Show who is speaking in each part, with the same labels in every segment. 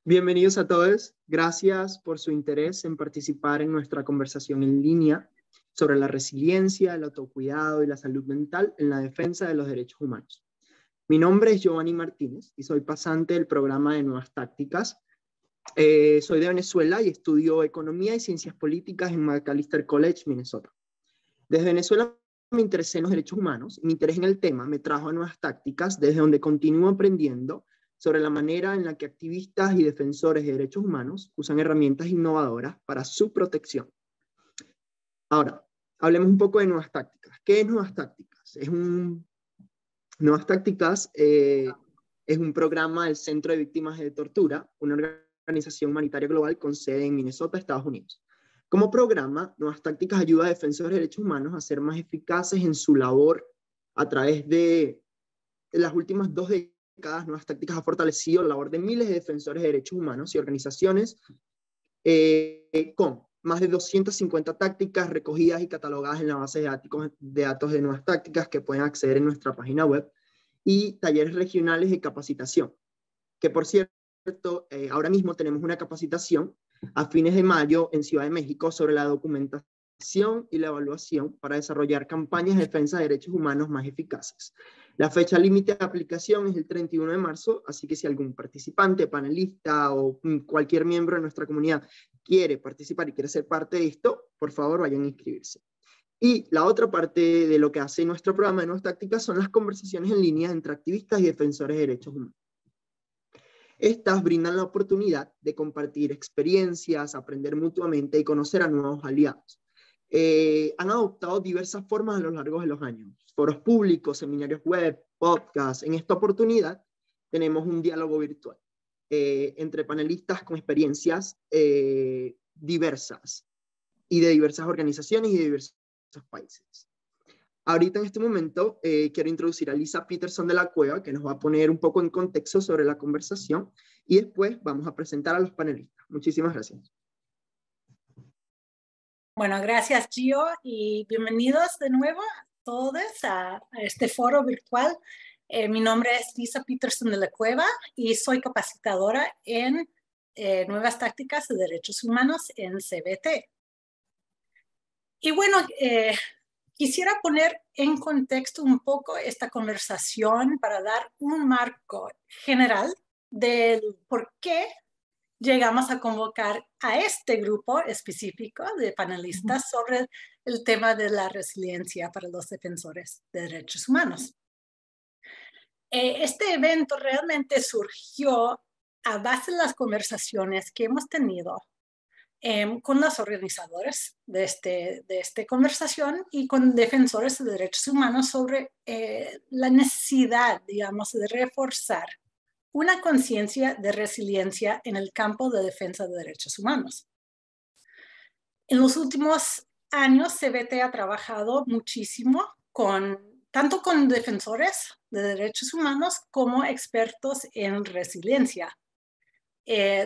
Speaker 1: Bienvenidos a todos. Gracias por su interés en participar en nuestra conversación en línea sobre la resiliencia, el autocuidado y la salud mental en la defensa de los derechos humanos. Mi nombre es Giovanni Martínez y soy pasante del programa de Nuevas Tácticas. Soy de Venezuela y estudio Economía y Ciencias Políticas en Macalester College, Minnesota. Desde Venezuela me interesé en los derechos humanos y mi interés en el tema me trajo a Nuevas Tácticas, desde donde continúo aprendiendo sobre la manera en la que activistas y defensores de derechos humanos usan herramientas innovadoras para su protección. Ahora, hablemos un poco de Nuevas Tácticas. ¿Qué es Nuevas Tácticas? Nuevas Tácticas es un programa del Centro de Víctimas de Tortura, una organización humanitaria global con sede en Minnesota, Estados Unidos. Como programa, Nuevas Tácticas ayuda a defensores de derechos humanos a ser más eficaces en su labor a través de las últimas 2 décadas. Nuevas Tácticas ha fortalecido la labor de miles de defensores de derechos humanos y organizaciones con más de 250 tácticas recogidas y catalogadas en la base de datos de Nuevas Tácticas que pueden acceder en nuestra página web, y talleres regionales de capacitación, que por cierto, ahora mismo tenemos una capacitación a fines de mayo en Ciudad de México sobre la documentación y la evaluación para desarrollar campañas de defensa de derechos humanos más eficaces. La fecha límite de aplicación es el 31 de marzo, así que si algún participante, panelista o cualquier miembro de nuestra comunidad quiere participar y quiere ser parte de esto, por favor vayan a inscribirse. Y la otra parte de lo que hace nuestro programa de Nuevas Tácticas son las conversaciones en línea entre activistas y defensores de derechos humanos. Estas brindan la oportunidad de compartir experiencias, aprender mutuamente y conocer a nuevos aliados. Han adoptado diversas formas a lo largo de los años: foros públicos, seminarios web, podcasts. En esta oportunidad tenemos un diálogo virtual entre panelistas con experiencias diversas y de diversas organizaciones y de diversos países. Ahorita en este momento quiero introducir a Lisa Peterson de la Cueva, que nos va a poner un poco en contexto sobre la conversación, y después vamos a presentar a los panelistas. Muchísimas gracias.
Speaker 2: Bueno, gracias Gio y bienvenidos de nuevo a todos a este foro virtual. Mi nombre es Lisa Peterson de la Cueva y soy capacitadora en Nuevas Tácticas de Derechos Humanos en CBT. Y bueno, quisiera poner en contexto un poco esta conversación para dar un marco general del por qué llegamos a convocar a este grupo específico de panelistas sobre el tema de la resiliencia para los defensores de derechos humanos. Este evento realmente surgió a base de las conversaciones que hemos tenido con los organizadores de esta conversación y con defensores de derechos humanos sobre la necesidad, digamos, de reforzar una conciencia de resiliencia en el campo de defensa de derechos humanos. En los últimos años, CBT ha trabajado muchísimo tanto con defensores de derechos humanos como expertos en resiliencia.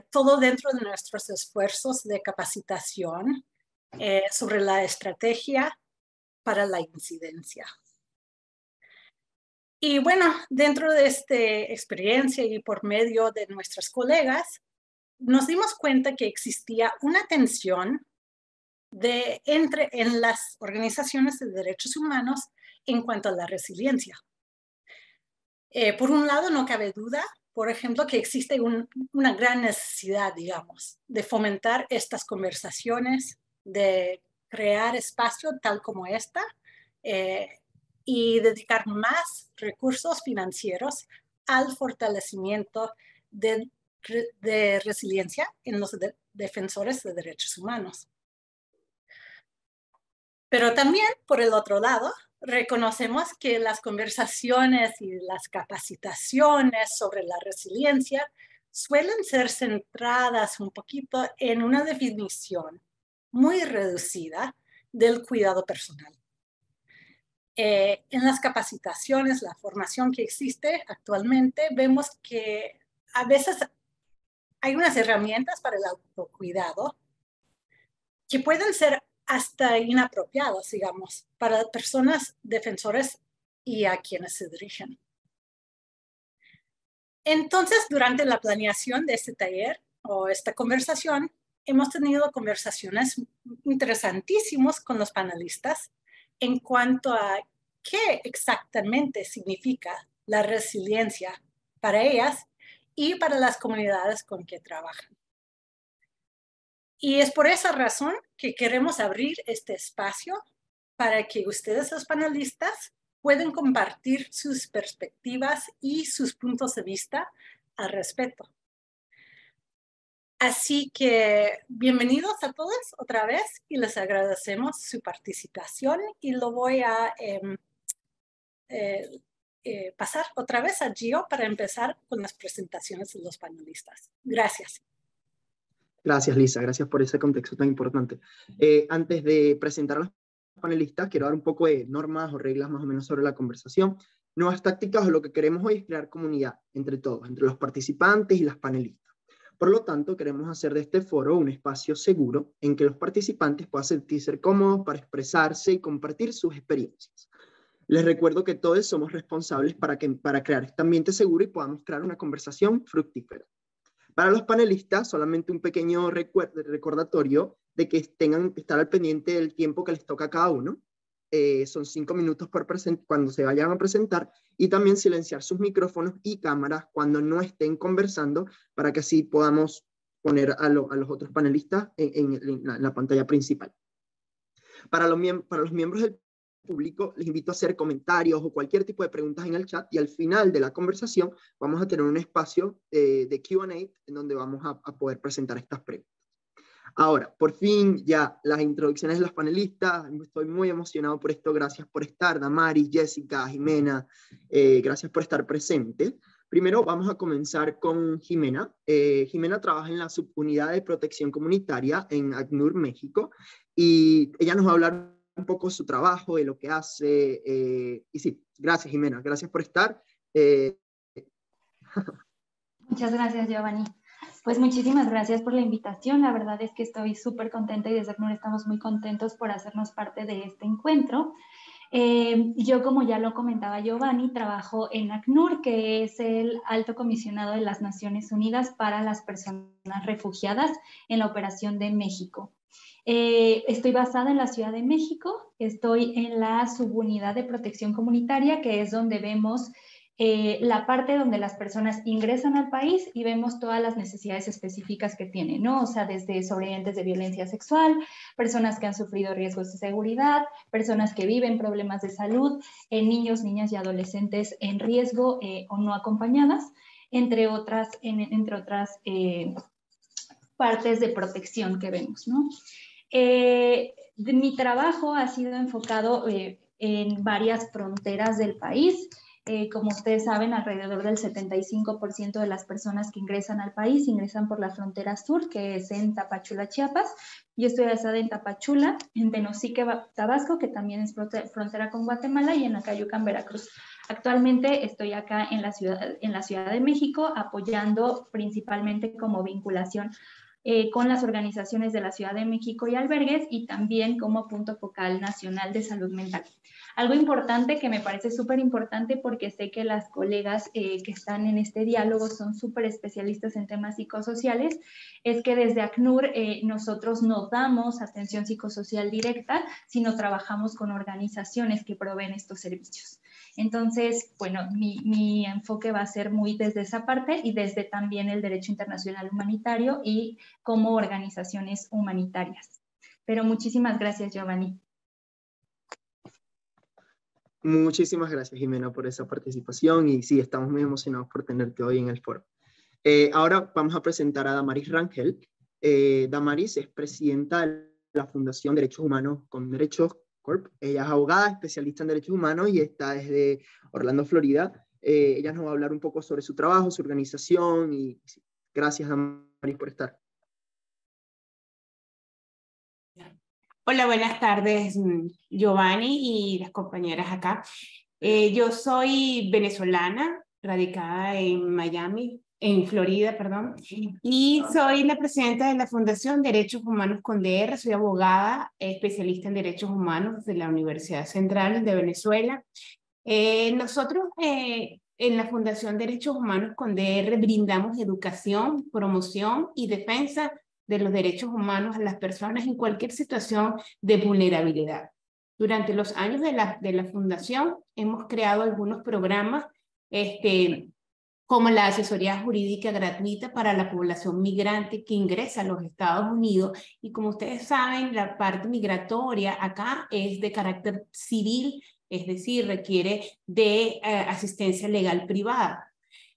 Speaker 2: Todo dentro de nuestros esfuerzos de capacitación sobre la estrategia para la incidencia. Y bueno, dentro de esta experiencia y por medio de nuestros colegas, nos dimos cuenta que existía una tensión en las organizaciones de derechos humanos en cuanto a la resiliencia. Por un lado, no cabe duda, por ejemplo, que existe una gran necesidad, digamos, de fomentar estas conversaciones, de crear espacio tal como esta, y dedicar más recursos financieros al fortalecimiento de resiliencia en los defensores de derechos humanos. Pero también, por el otro lado, reconocemos que las conversaciones y las capacitaciones sobre la resiliencia suelen ser centradas un poquito en una definición muy reducida del cuidado personal. En las capacitaciones, la formación que existe actualmente, vemos que a veces hay unas herramientas para el autocuidado que pueden ser hasta inapropiados, digamos, para personas defensores y a quienes se dirigen. Entonces, durante la planeación de este taller, o esta conversación, hemos tenido conversaciones interesantísimas con los panelistas en cuanto a qué exactamente significa la resiliencia para ellas y para las comunidades con que trabajan. Y es por esa razón que queremos abrir este espacio para que ustedes, los panelistas, puedan compartir sus perspectivas y sus puntos de vista al respecto. Así que bienvenidos a todos otra vez y les agradecemos su participación y lo voy a pasar otra vez a Gio para empezar con las presentaciones de los panelistas. Gracias.
Speaker 1: Gracias, Lisa. Gracias por ese contexto tan importante. Antes de presentar a los panelistas, quiero dar un poco de normas o reglas más o menos sobre la conversación. Nuevas tácticas o lo que queremos hoy es crear comunidad entre todos, entre los participantes y las panelistas. Por lo tanto, queremos hacer de este foro un espacio seguro en que los participantes puedan sentirse cómodos para expresarse y compartir sus experiencias. Les recuerdo que todos somos responsables para crear este ambiente seguro y podamos crear una conversación fructífera. Para los panelistas, solamente un pequeño recordatorio de que tengan que estar al pendiente del tiempo que les toca a cada uno. Son 5 minutos cuando se vayan a presentar, y también silenciar sus micrófonos y cámaras cuando no estén conversando, para que así podamos poner a los otros panelistas en la pantalla principal. Para los miembros del público, les invito a hacer comentarios o cualquier tipo de preguntas en el chat, y al final de la conversación vamos a tener un espacio de Q&A en donde vamos a poder presentar estas preguntas. Ahora, por fin, ya las introducciones de los panelistas. Estoy muy emocionado por esto. Gracias por estar, Damaris, Jessica, Jimena. Gracias por estar presente. Primero vamos a comenzar con Jimena. Jimena trabaja en la subunidad de protección comunitaria en ACNUR, México, y ella nos va a hablar un poco de su trabajo, de lo que hace. Y sí, gracias, Jimena. Gracias por estar.
Speaker 3: Muchas gracias, Giovanni. Pues muchísimas gracias por la invitación. La verdad es que estoy súper contenta y desde ACNUR estamos muy contentos por hacernos parte de este encuentro. Yo, como ya lo comentaba Giovanni, trabajo en ACNUR, que es el Alto Comisionado de las Naciones Unidas para las Personas Refugiadas en la Operación de México. Estoy basada en la Ciudad de México, estoy en la subunidad de protección comunitaria, que es donde vemos la parte donde las personas ingresan al país y vemos todas las necesidades específicas que tienen, ¿no? O sea, desde sobrevivientes de violencia sexual, personas que han sufrido riesgos de seguridad, personas que viven problemas de salud, niños, niñas y adolescentes en riesgo o no acompañadas, entre otras partes de protección que vemos, ¿no? Mi trabajo ha sido enfocado en varias fronteras del país. Como ustedes saben, alrededor del 75% de las personas que ingresan al país ingresan por la frontera sur, que es en Tapachula, Chiapas. Yo estoy basada en Tapachula, en Tenosique, Tabasco, que también es frontera con Guatemala, y en Acayucan, Veracruz. Actualmente estoy acá en la Ciudad de México, apoyando principalmente como vinculación con las organizaciones de la Ciudad de México y albergues, y también como punto focal nacional de salud mental. Algo importante que me parece súper importante, porque sé que las colegas que están en este diálogo son súper especialistas en temas psicosociales, es que desde ACNUR nosotros no damos atención psicosocial directa, sino trabajamos con organizaciones que proveen estos servicios. Entonces, bueno, mi enfoque va a ser muy desde esa parte y desde también el derecho internacional humanitario y como organizaciones humanitarias. Pero muchísimas gracias, Giovanni.
Speaker 1: Muchísimas gracias, Jimena, por esa participación, y sí, estamos muy emocionados por tenerte hoy en el foro. Ahora vamos a presentar a Damaris Rangel. Damaris es presidenta de la Fundación Derechos Humanos con Derechos Corp. Ella es abogada, especialista en derechos humanos, y está desde Orlando, Florida. Ella nos va a hablar un poco sobre su trabajo, su organización, y sí, gracias, Damaris, por estar.
Speaker 4: Hola, buenas tardes, Giovanni y las compañeras acá. Yo soy venezolana, radicada en Miami, en Florida, perdón, y soy la presidenta de la Fundación Derechos Humanos con DR. Soy abogada, especialista en derechos humanos de la Universidad Central de Venezuela. Nosotros En la Fundación Derechos Humanos con DR brindamos educación, promoción y defensa de los derechos humanos a las personas en cualquier situación de vulnerabilidad. Durante los años de la Fundación hemos creado algunos programas como la asesoría jurídica gratuita para la población migrante que ingresa a los Estados Unidos. Y como ustedes saben, la parte migratoria acá es de carácter civil, es decir, requiere de asistencia legal privada,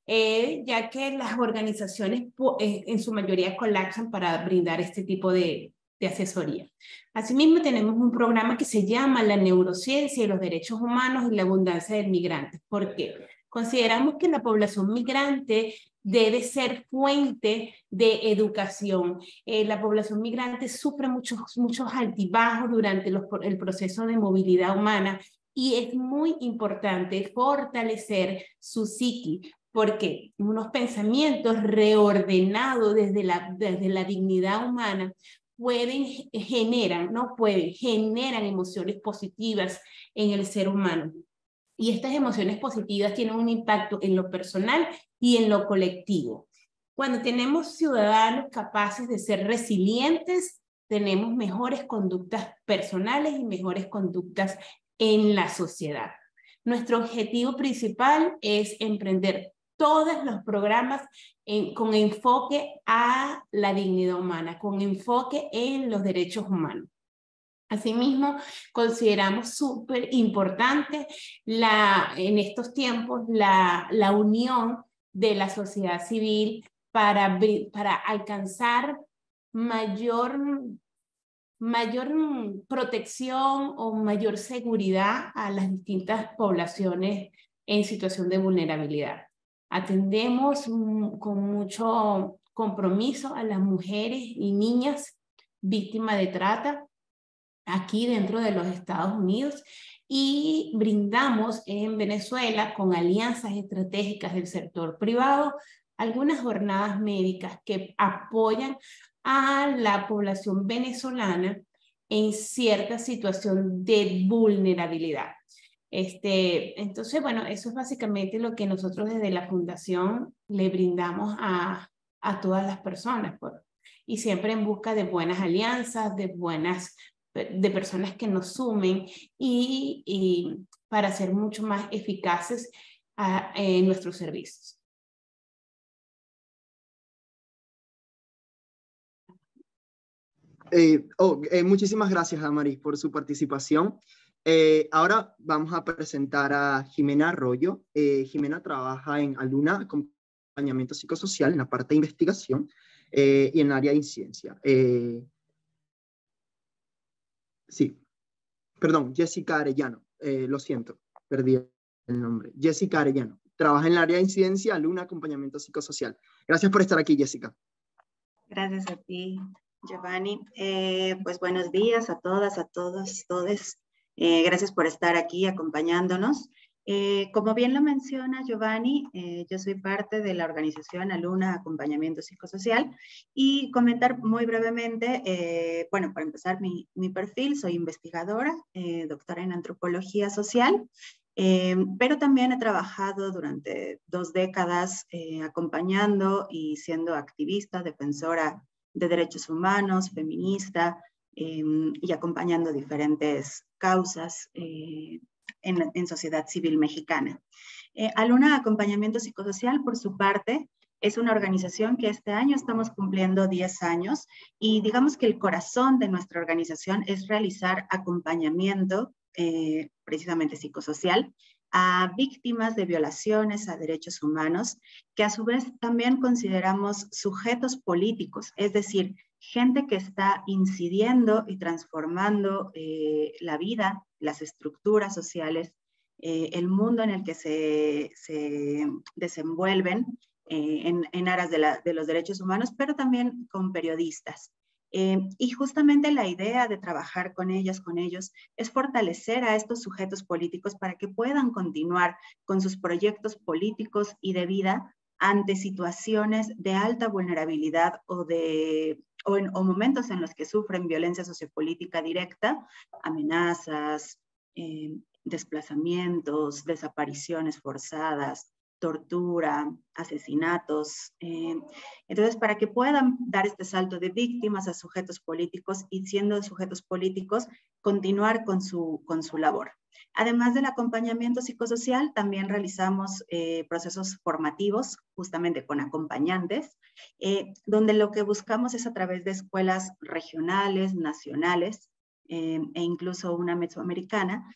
Speaker 4: ya que las organizaciones en su mayoría colapsan para brindar este tipo de asesoría. Asimismo, tenemos un programa que se llama la neurociencia y los derechos humanos y la abundancia del migrante. ¿Por qué? Consideramos que la población migrante debe ser fuente de educación. La población migrante sufre muchos altibajos durante el proceso de movilidad humana y es muy importante fortalecer su psiqui, porque unos pensamientos reordenados desde la dignidad humana generan emociones positivas en el ser humano. Y estas emociones positivas tienen un impacto en lo personal y en lo colectivo. Cuando tenemos ciudadanos capaces de ser resilientes, tenemos mejores conductas personales y mejores conductas en la sociedad. Nuestro objetivo principal es emprender todos los programas con enfoque a la dignidad humana, con enfoque en los derechos humanos. Asimismo, consideramos súper importante en estos tiempos la unión de la sociedad civil para alcanzar mayor protección o mayor seguridad a las distintas poblaciones en situación de vulnerabilidad. Atendemos con mucho compromiso a las mujeres y niñas víctimas de trata aquí dentro de los Estados Unidos y brindamos en Venezuela con alianzas estratégicas del sector privado algunas jornadas médicas que apoyan a la población venezolana en cierta situación de vulnerabilidad. Entonces, bueno, eso es básicamente lo que nosotros desde la Fundación le brindamos a todas las personas, y siempre en busca de buenas alianzas, de personas que nos sumen y para ser mucho más eficaces en nuestros servicios.
Speaker 1: Muchísimas gracias, Amaris, por su participación. Ahora vamos a presentar a Jimena Arroyo. Jimena trabaja en Aluna Acompañamiento Psicosocial en la parte de investigación y en el área de incidencia. Sí, perdón, Jessica Arellano. Lo siento, perdí el nombre. Jessica Arellano. Trabaja en el área de incidencia, Aluna Acompañamiento Psicosocial. Gracias por estar aquí, Jessica.
Speaker 5: Gracias a ti, Giovanni. Pues buenos días a todas, a todos, todes. Gracias por estar aquí acompañándonos. Como bien lo menciona Giovanni, yo soy parte de la organización Aluna Acompañamiento Psicosocial y comentar muy brevemente, bueno, para empezar mi perfil, soy investigadora, doctora en antropología social, pero también he trabajado durante 2 décadas acompañando y siendo activista, defensora de derechos humanos, feminista, y acompañando diferentes causas en sociedad civil mexicana. Aluna Acompañamiento Psicosocial, por su parte, es una organización que este año estamos cumpliendo 10 años y digamos que el corazón de nuestra organización es realizar acompañamiento precisamente psicosocial a víctimas de violaciones a derechos humanos, que a su vez también consideramos sujetos políticos, es decir, gente que está incidiendo y transformando la vida, las estructuras sociales, el mundo en el que se desenvuelven en aras de los derechos humanos, pero también con periodistas. Y justamente la idea de trabajar con ellas, con ellos, es fortalecer a estos sujetos políticos para que puedan continuar con sus proyectos políticos y de vida ante situaciones de alta vulnerabilidad o momentos en los que sufren violencia sociopolítica directa, amenazas, desplazamientos, desapariciones forzadas, tortura, asesinatos. Entonces, para que puedan dar este salto de víctimas a sujetos políticos y siendo sujetos políticos, continuar con su labor. Además del acompañamiento psicosocial, también realizamos procesos formativos, justamente con acompañantes, donde lo que buscamos es a través de escuelas regionales, nacionales, e incluso una mesoamericana,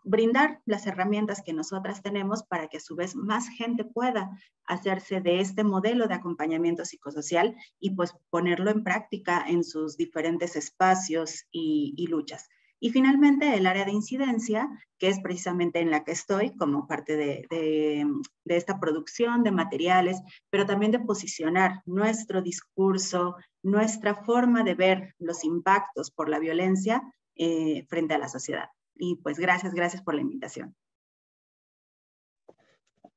Speaker 5: brindar las herramientas que nosotras tenemos para que a su vez más gente pueda hacerse de este modelo de acompañamiento psicosocial y pues ponerlo en práctica en sus diferentes espacios y luchas. Y finalmente el área de incidencia, que es precisamente en la que estoy como parte de esta producción de materiales, pero también de posicionar nuestro discurso, nuestra forma de ver los impactos por la violencia frente a la sociedad. Y pues gracias por la invitación.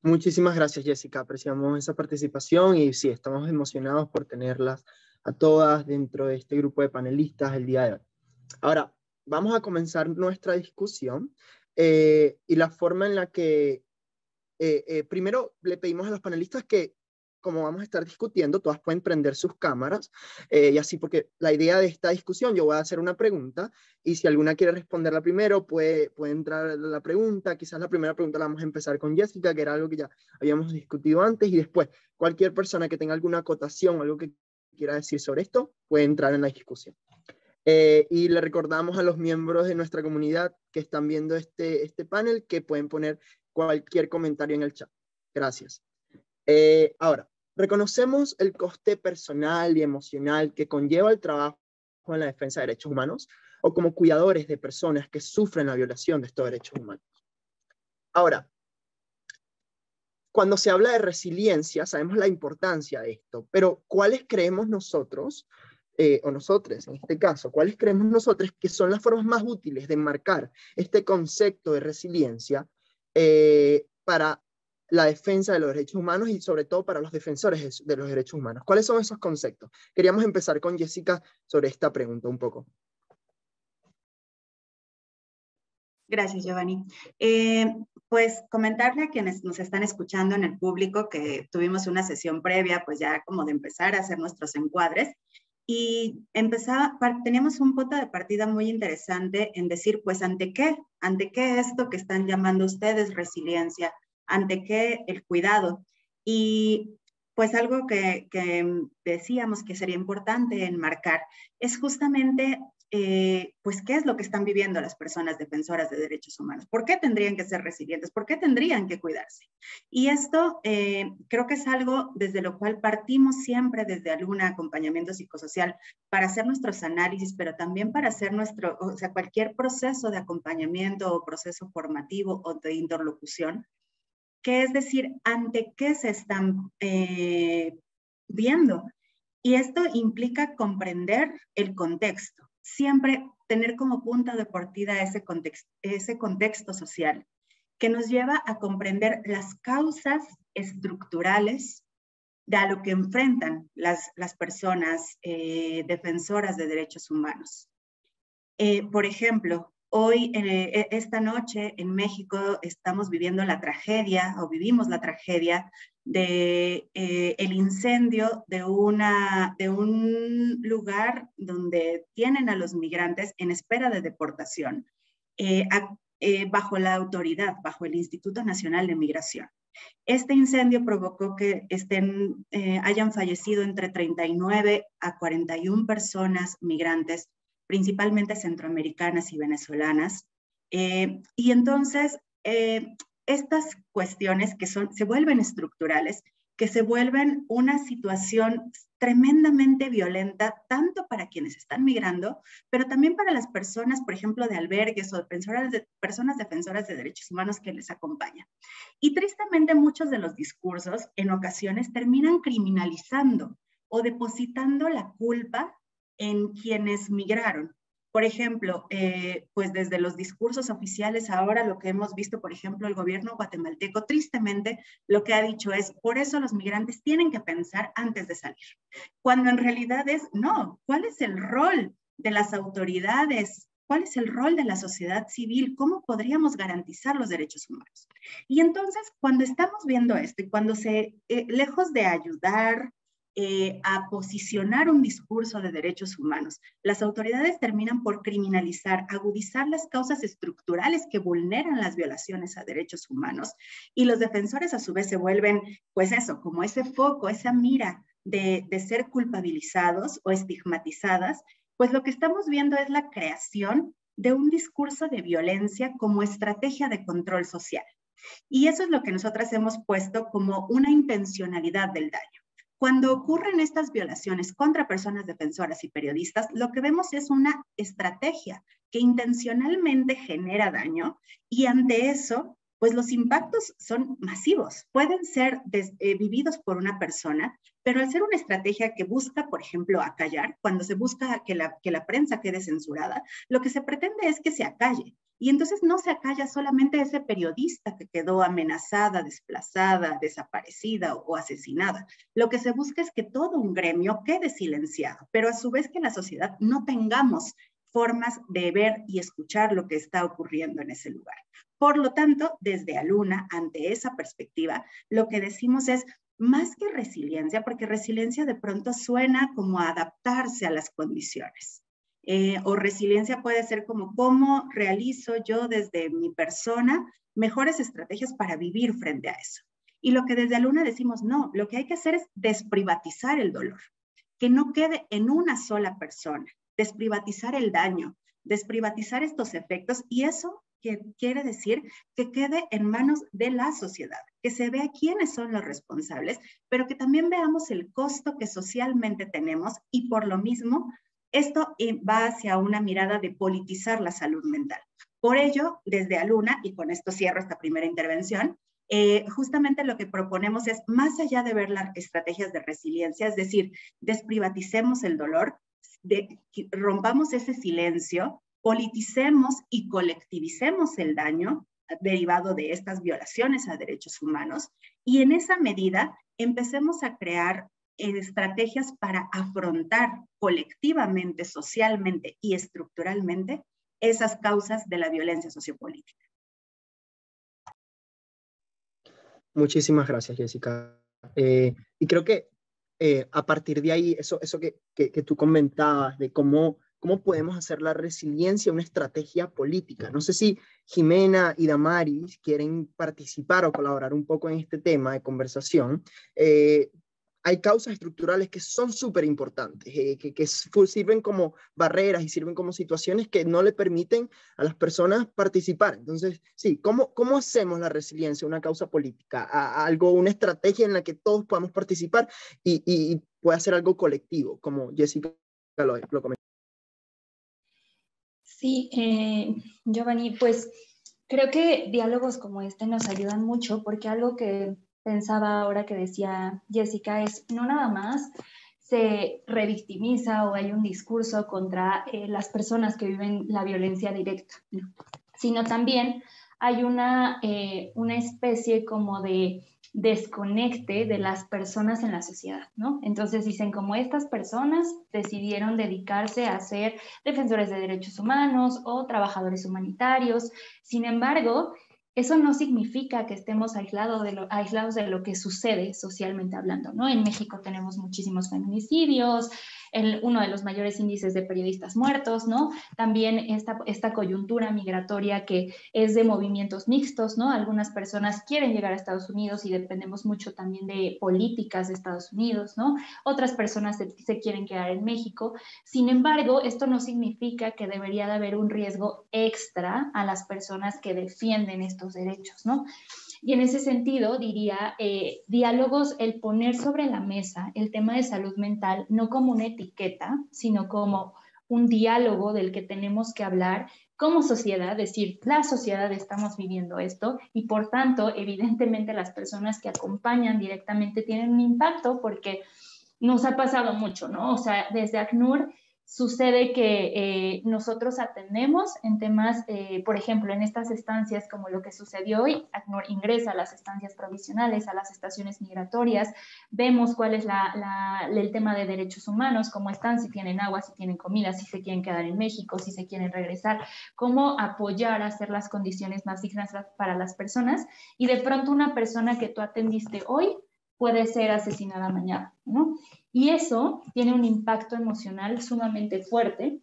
Speaker 1: Muchísimas gracias, Jessica. Apreciamos esa participación y sí, estamos emocionados por tenerlas a todas dentro de este grupo de panelistas el día de hoy. Ahora, vamos a comenzar nuestra discusión y la forma en la que primero le pedimos a los panelistas que, como vamos a estar discutiendo, todas pueden prender sus cámaras y así, porque la idea de esta discusión, yo voy a hacer una pregunta y si alguna quiere responderla primero, puede entrar la pregunta. Quizás la primera pregunta la vamos a empezar con Jessica, que era algo que ya habíamos discutido antes, y después cualquier persona que tenga alguna acotación o algo que quiera decir sobre esto, puede entrar en la discusión. Y le recordamos a los miembros de nuestra comunidad que están viendo este panel que pueden poner cualquier comentario en el chat. Gracias. Ahora, reconocemos el coste personal y emocional que conlleva el trabajo en la defensa de derechos humanos o como cuidadores de personas que sufren la violación de estos derechos humanos. Ahora, cuando se habla de resiliencia, sabemos la importancia de esto, pero ¿cuáles creemos nosotros, o nosotros en este caso, cuáles creemos nosotros que son las formas más útiles de enmarcar este concepto de resiliencia para la defensa de los derechos humanos y sobre todo para los defensores de los derechos humanos? ¿Cuáles son esos conceptos? Queríamos empezar con Jessica sobre esta pregunta un poco.
Speaker 5: Gracias, Giovanni. Pues comentarle a quienes nos están escuchando en el público que tuvimos una sesión previa, pues ya como de empezar a hacer nuestros encuadres y teníamos un punto de partida muy interesante en decir, pues, ¿ante qué esto que están llamando ustedes resiliencia? ¿Ante qué el cuidado? Y pues algo que decíamos que sería importante enmarcar es justamente pues qué es lo que están viviendo las personas defensoras de derechos humanos. ¿Por qué tendrían que ser resilientes? ¿Por qué tendrían que cuidarse? Y esto creo que es algo desde lo cual partimos siempre desde algún acompañamiento psicosocial para hacer nuestros análisis, pero también para hacer cualquier proceso de acompañamiento o proceso formativo o de interlocución, que es decir, ante qué se están viendo. Y esto implica comprender el contexto. Siempre tener como punto de partida ese contexto social que nos lleva a comprender las causas estructurales de a lo que enfrentan las personas defensoras de derechos humanos. Por ejemplo, hoy, esta noche en México estamos viviendo la tragedia o vivimos la tragedia de el incendio de un lugar donde tienen a los migrantes en espera de deportación bajo la autoridad, bajo el Instituto Nacional de Migración. Este incendio provocó que hayan fallecido entre 39 a 41 personas migrantes, principalmente centroamericanas y venezolanas. Y entonces, estas cuestiones que se vuelven estructurales, que se vuelven una situación tremendamente violenta, tanto para quienes están migrando, pero también para las personas, por ejemplo, de albergues o personas defensoras de derechos humanos que les acompañan. Y tristemente muchos de los discursos en ocasiones terminan criminalizando o depositando la culpa en quienes migraron. Por ejemplo, pues desde los discursos oficiales ahora lo que hemos visto, por ejemplo, el gobierno guatemalteco tristemente lo que ha dicho es, por eso los migrantes tienen que pensar antes de salir. Cuando en realidad no, ¿cuál es el rol de las autoridades ¿Cuál es el rol de la sociedad civil? ¿Cómo podríamos garantizar los derechos humanos? Y entonces, cuando estamos viendo esto y cuando lejos de ayudar a posicionar un discurso de derechos humanos, las autoridades terminan por criminalizar, agudizar las causas estructurales que vulneran las violaciones a derechos humanos, y los defensores a su vez se vuelven, pues eso, como ese foco, esa mira de ser culpabilizados o estigmatizadas. Pues lo que estamos viendo es la creación de un discurso de violencia como estrategia de control social. Y eso es lo que nosotras hemos puesto como una intencionalidad del daño. Cuando ocurren estas violaciones contra personas defensoras y periodistas, lo que vemos es una estrategia que intencionalmente genera daño, y ante eso, pues los impactos son masivos. Pueden ser vividos por una persona, pero al ser una estrategia que busca, por ejemplo, acallar, cuando se busca que la prensa quede censurada, lo que se pretende es que se acalle. Y entonces no se acalla solamente ese periodista que quedó amenazada, desplazada, desaparecida o asesinada. Lo que se busca es que todo un gremio quede silenciado, pero a su vez que la sociedad no tengamos formas de ver y escuchar lo que está ocurriendo en ese lugar. Por lo tanto, desde Aluna, ante esa perspectiva, lo que decimos es, más que resiliencia, porque resiliencia de pronto suena como adaptarse a las condiciones. O resiliencia puede ser como cómo realizo yo desde mi persona mejores estrategias para vivir frente a eso. Y lo que desde Aluna decimos, no, lo que hay que hacer es desprivatizar el dolor, que no quede en una sola persona, desprivatizar el daño, desprivatizar estos efectos, y eso que quiere decir que quede en manos de la sociedad, que se vea quiénes son los responsables, pero que también veamos el costo que socialmente tenemos, y por lo mismo esto va hacia una mirada de politizar la salud mental. Por ello, desde Aluna, y con esto cierro esta primera intervención, justamente lo que proponemos es, más allá de ver las estrategias de resiliencia, es decir, desprivaticemos el dolor, rompamos ese silencio, politicemos y colectivicemos el daño derivado de estas violaciones a derechos humanos, y en esa medida empecemos a crear estrategias para afrontar colectivamente, socialmente y estructuralmente esas causas de la violencia sociopolítica.
Speaker 1: Muchísimas gracias, Jessica. Y creo que a partir de ahí, eso que tú comentabas de cómo podemos hacer la resiliencia una estrategia política. No sé si Jimena y Damaris quieren participar o colaborar un poco en este tema de conversación. Hay causas estructurales que son súper importantes, que sirven como barreras y sirven como situaciones que no le permiten a las personas participar. Entonces, sí, ¿cómo hacemos la resiliencia una causa política? Una estrategia en la que todos podamos participar y pueda ser algo colectivo, como Jessica lo comentó.
Speaker 3: Sí, Giovanni, pues creo que diálogos como este nos ayudan mucho, porque algo que pensaba ahora que decía Jessica es, no nada más se revictimiza o hay un discurso contra las personas que viven la violencia directa, sino también hay una especie como de desconecte de las personas en la sociedad, ¿no? Entonces dicen como estas personas decidieron dedicarse a ser defensores de derechos humanos o trabajadores humanitarios. Sin embargo, eso no significa que estemos aislados de lo que sucede socialmente hablando, ¿no? En México tenemos muchísimos feminicidios, uno de los mayores índices de periodistas muertos, ¿no? También esta coyuntura migratoria que es de movimientos mixtos, ¿no? Algunas personas quieren llegar a Estados Unidos y dependemos mucho también de políticas de Estados Unidos, ¿no? Otras personas se quieren quedar en México. Sin embargo, esto no significa que debería de haber un riesgo extra a las personas que defienden estos derechos, ¿no? Y en ese sentido, diría, diálogos, el poner sobre la mesa el tema de salud mental, no como una etiqueta, sino como un diálogo del que tenemos que hablar como sociedad, decir, la sociedad estamos viviendo esto y por tanto, evidentemente las personas que acompañan directamente tienen un impacto porque nos ha pasado mucho, ¿no? O sea, desde ACNUR Sucede que nosotros atendemos en temas, por ejemplo, en estas estancias como lo que sucedió hoy, ACNUR ingresa a las estancias provisionales, a las estaciones migratorias, vemos cuál es el tema de derechos humanos, cómo están, si tienen agua, si tienen comida, si se quieren quedar en México, si se quieren regresar, cómo apoyar a hacer las condiciones más dignas para las personas, y de pronto una persona que tú atendiste hoy puede ser asesinada mañana, ¿no? Y eso tiene un impacto emocional sumamente fuerte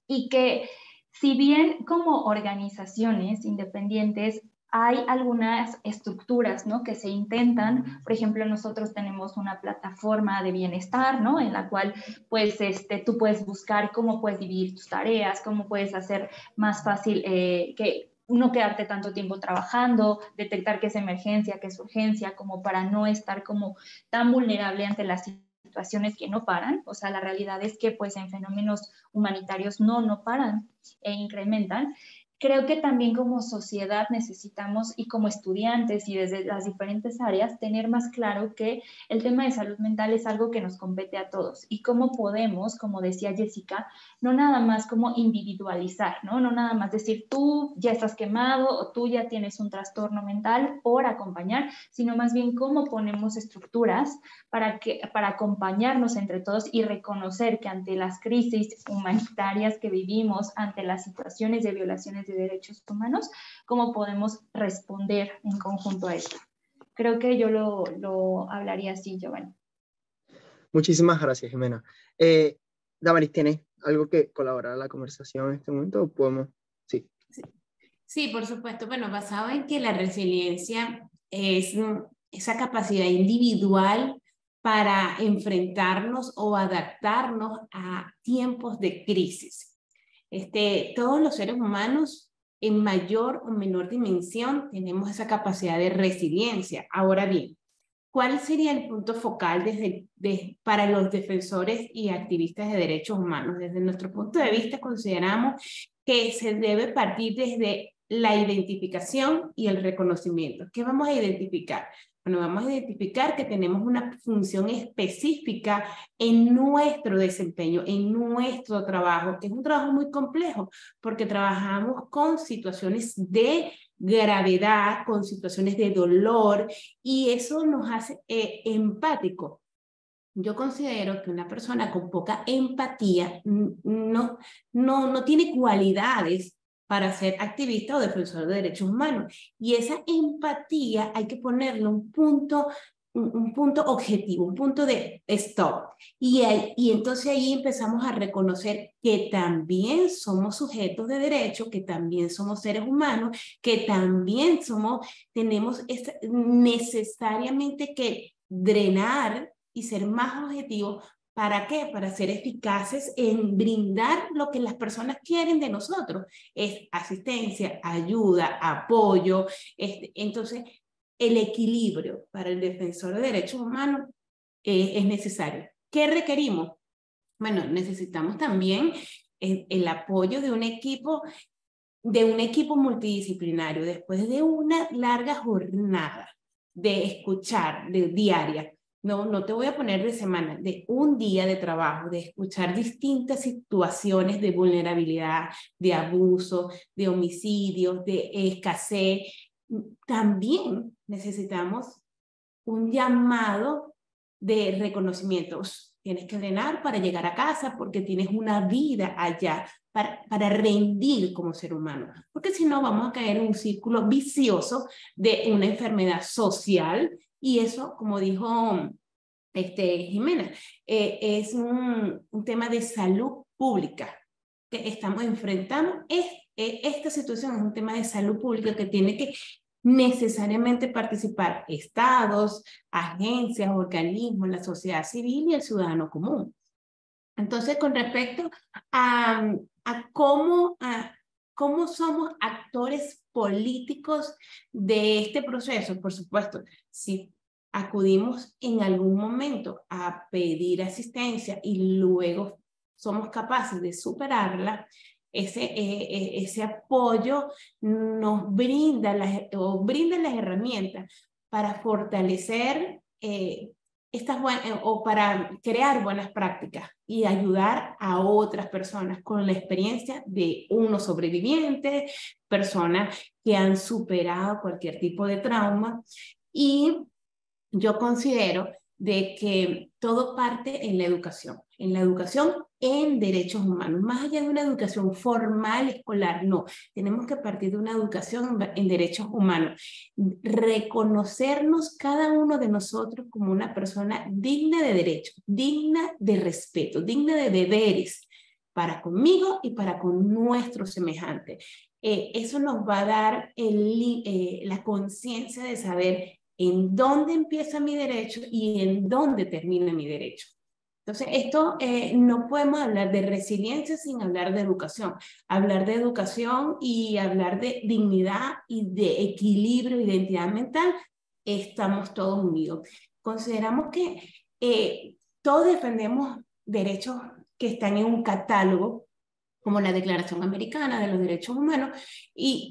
Speaker 3: y que si bien como organizaciones independientes hay algunas estructuras, ¿no?, que se intentan, por ejemplo, nosotros tenemos una plataforma de bienestar, ¿no?, en la cual pues tú puedes buscar cómo puedes dividir tus tareas, cómo puedes hacer más fácil que no quedarte tanto tiempo trabajando, detectar qué es emergencia, qué es urgencia, como para no estar como tan vulnerable ante las situaciones que no paran. O sea, la realidad es que pues en fenómenos humanitarios no paran e incrementan. Creo que también como sociedad necesitamos, y como estudiantes y desde las diferentes áreas, tener más claro que el tema de salud mental es algo que nos compete a todos y cómo podemos, como decía Jessica, no nada más como individualizar, ¿no? No nada más decir tú ya estás quemado o tú ya tienes un trastorno mental por acompañar, sino más bien cómo ponemos estructuras para acompañarnos entre todos y reconocer que ante las crisis humanitarias que vivimos, ante las situaciones de violaciones de derechos humanos, cómo podemos responder en conjunto a esto. Creo que yo lo hablaría así, Giovanni.
Speaker 1: Muchísimas gracias, Jimena. Damaris, ¿tienes algo que colaborar a la conversación en este momento? ¿O podemos? Sí.
Speaker 4: Sí, por supuesto. Bueno, basado en que la resiliencia es esa capacidad individual para enfrentarnos o adaptarnos a tiempos de crisis. Todos los seres humanos, en mayor o menor dimensión, tenemos esa capacidad de resiliencia. Ahora bien, ¿cuál sería el punto focal para los defensores y activistas de derechos humanos? Desde nuestro punto de vista, consideramos que se debe partir desde la identificación y el reconocimiento. ¿Qué vamos a identificar? Bueno, vamos a identificar que tenemos una función específica en nuestro desempeño, en nuestro trabajo, que es un trabajo muy complejo, porque trabajamos con situaciones de gravedad, con situaciones de dolor, y eso nos hace empáticos. Yo considero que una persona con poca empatía no tiene cualidades para ser activista o defensor de derechos humanos. Y esa empatía hay que ponerle un punto objetivo, un punto de stop. Y entonces ahí empezamos a reconocer que también somos sujetos de derecho, que también somos seres humanos, que también tenemos necesariamente que drenar y ser más objetivos. ¿Para qué? Para ser eficaces en brindar lo que las personas quieren de nosotros. Es asistencia, ayuda, apoyo. Entonces, el equilibrio para el defensor de derechos humanos es necesario. ¿Qué requerimos? Bueno, necesitamos también el apoyo de un equipo multidisciplinario después de una larga jornada de escuchar, diaria. No te voy a poner de semana, de un día de trabajo, de escuchar distintas situaciones de vulnerabilidad, de abuso, de homicidios, de escasez. También necesitamos un llamado de reconocimiento. Tienes que drenar para llegar a casa porque tienes una vida allá para rendir como ser humano. Porque si no vamos a caer en un círculo vicioso de una enfermedad social. Y eso, como dijo Jimena, es un tema de salud pública que estamos enfrentando. Esta situación es un tema de salud pública que tiene que necesariamente participar estados, agencias, organismos, la sociedad civil y el ciudadano común. Entonces, con respecto a cómo somos actores políticos de este proceso, por supuesto, si acudimos en algún momento a pedir asistencia y luego somos capaces de superarla, ese apoyo nos brinda las herramientas para fortalecer o para crear buenas prácticas y ayudar a otras personas con la experiencia de unos sobrevivientes, personas que han superado cualquier tipo de trauma. Y yo considero de que todo parte en la educación en derechos humanos, más allá de una educación formal escolar, no, tenemos que partir de una educación en derechos humanos, reconocernos cada uno de nosotros como una persona digna de derechos, digna de respeto, digna de deberes para conmigo y para con nuestros semejantes. Eso nos va a dar la conciencia de saber en dónde empieza mi derecho y en dónde termina mi derecho. Entonces, esto no podemos hablar de resiliencia sin hablar de educación. Hablar de educación y hablar de dignidad y de equilibrio, identidad mental, estamos todos unidos. Consideramos que todos defendemos derechos que están en un catálogo, como la Declaración Americana de los Derechos Humanos,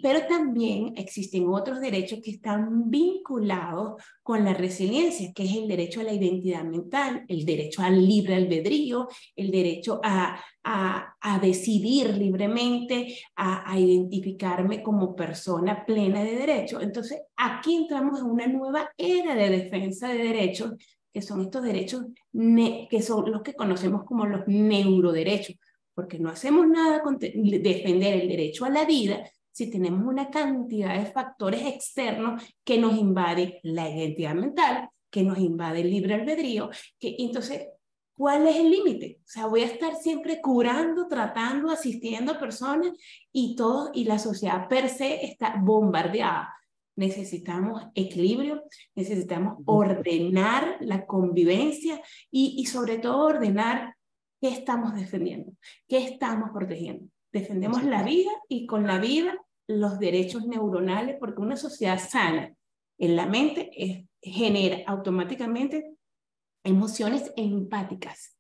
Speaker 4: pero también existen otros derechos que están vinculados con la resiliencia, que es el derecho a la identidad mental, el derecho al libre albedrío, el derecho a decidir libremente, a identificarme como persona plena de derechos. Entonces, aquí entramos en una nueva era de defensa de derechos, que son estos derechos que son los que conocemos como los neuroderechos, porque no hacemos nada con defender el derecho a la vida si tenemos una cantidad de factores externos que nos invaden la identidad mental, que nos invade el libre albedrío, entonces, ¿cuál es el límite? O sea, voy a estar siempre curando, tratando, asistiendo a personas y la sociedad per se está bombardeada. Necesitamos equilibrio, necesitamos ordenar la convivencia y sobre todo ordenar qué estamos defendiendo, qué estamos protegiendo. Defendemos la vida y con la vida los derechos neuronales, porque una sociedad sana en la mente genera automáticamente emociones empáticas,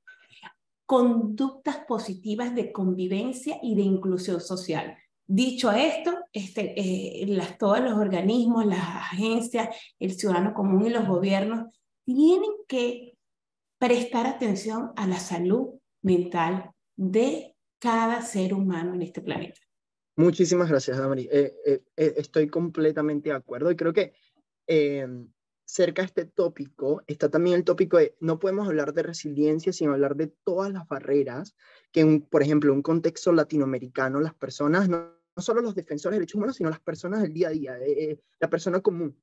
Speaker 4: conductas positivas de convivencia y de inclusión social. Dicho esto, todos los organismos, las agencias, el ciudadano común y los gobiernos tienen que prestar atención a la salud mental de cada ser humano en este planeta.
Speaker 1: Muchísimas gracias, Damari. Estoy completamente de acuerdo y creo que cerca de este tópico está también el tópico de no podemos hablar de resiliencia sin hablar de todas las barreras que, por ejemplo, en un contexto latinoamericano, las personas, no solo los defensores de derechos humanos, sino las personas del día a día, la persona común,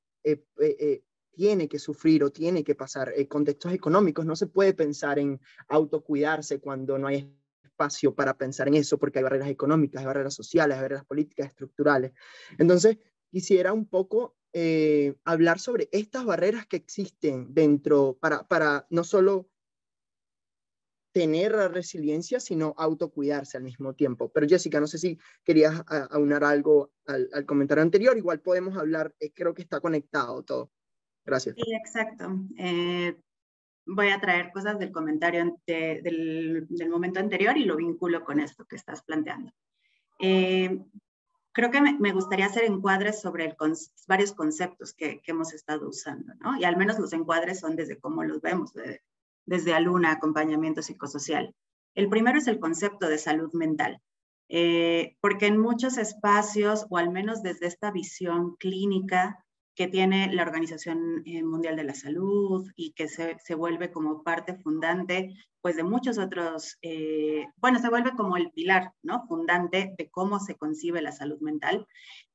Speaker 1: tiene que sufrir o tiene que pasar contextos económicos. No se puede pensar en autocuidarse cuando no hay espacio para pensar en eso, porque hay barreras económicas, hay barreras sociales, hay barreras políticas, estructurales. Entonces, quisiera un poco hablar sobre estas barreras que existen dentro, para no solo tener resiliencia, sino autocuidarse al mismo tiempo. Pero Jessica, no sé si querías aunar algo al comentario anterior, igual podemos hablar, creo que está conectado todo. Gracias.
Speaker 5: Sí, exacto. Voy a traer cosas del comentario del momento anterior y lo vinculo con esto que estás planteando. Creo que me gustaría hacer encuadres sobre varios conceptos que hemos estado usando, ¿no? Y al menos los encuadres son desde cómo los vemos, desde Aluna, acompañamiento psicosocial. El primero es el concepto de salud mental, porque en muchos espacios, o al menos desde esta visión clínica que tiene la Organización Mundial de la Salud y que se vuelve como parte fundante, pues de muchos otros, bueno, se vuelve como el pilar, ¿no? Fundante de cómo se concibe la salud mental.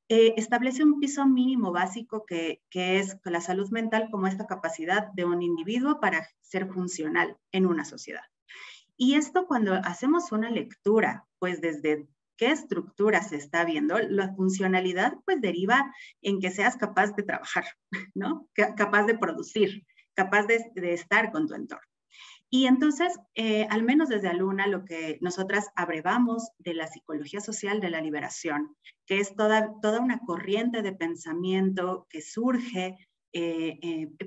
Speaker 5: Establece un piso mínimo básico que es la salud mental como esta capacidad de un individuo para ser funcional en una sociedad. Y esto cuando hacemos una lectura, pues desde qué estructura se está viendo, la funcionalidad pues deriva en que seas capaz de trabajar, ¿no? Capaz de producir, capaz de estar con tu entorno. Y entonces, al menos desde Aluna, lo que nosotras abrevamos de la psicología social de la liberación, que es toda una corriente de pensamiento que surge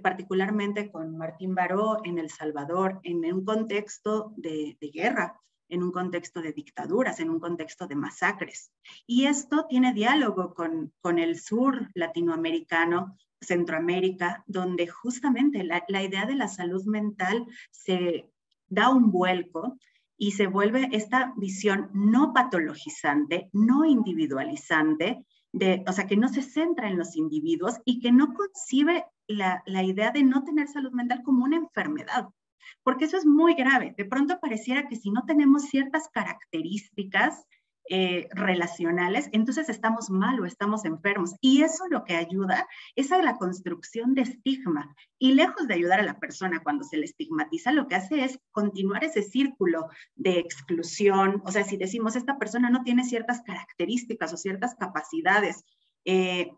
Speaker 5: particularmente con Martín Baró en El Salvador, en un contexto de guerra, en un contexto de dictaduras, en un contexto de masacres. Y esto tiene diálogo con el sur latinoamericano, Centroamérica, donde justamente la idea de la salud mental se da un vuelco y se vuelve esta visión no patologizante, no individualizante, o sea, que no se centra en los individuos y que no concibe la idea de no tener salud mental como una enfermedad. Porque eso es muy grave. De pronto pareciera que si no tenemos ciertas características relacionales, entonces estamos mal o estamos enfermos. Y eso lo que ayuda es a la construcción de estigma. Y lejos de ayudar a la persona cuando se le estigmatiza, lo que hace es continuar ese círculo de exclusión. O sea, si decimos esta persona no tiene ciertas características o ciertas capacidades,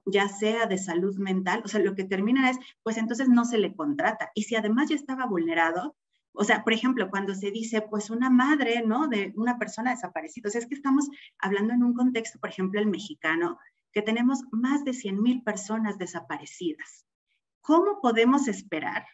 Speaker 5: ya sea de salud mental, o sea, lo que termina es, pues entonces no se le contrata. Y si además ya estaba vulnerado, o sea, por ejemplo, cuando se dice, pues una madre, ¿no? De una persona desaparecida, o sea, es que estamos hablando en un contexto, por ejemplo, el mexicano, que tenemos más de 100,000 personas desaparecidas. ¿Cómo podemos esperar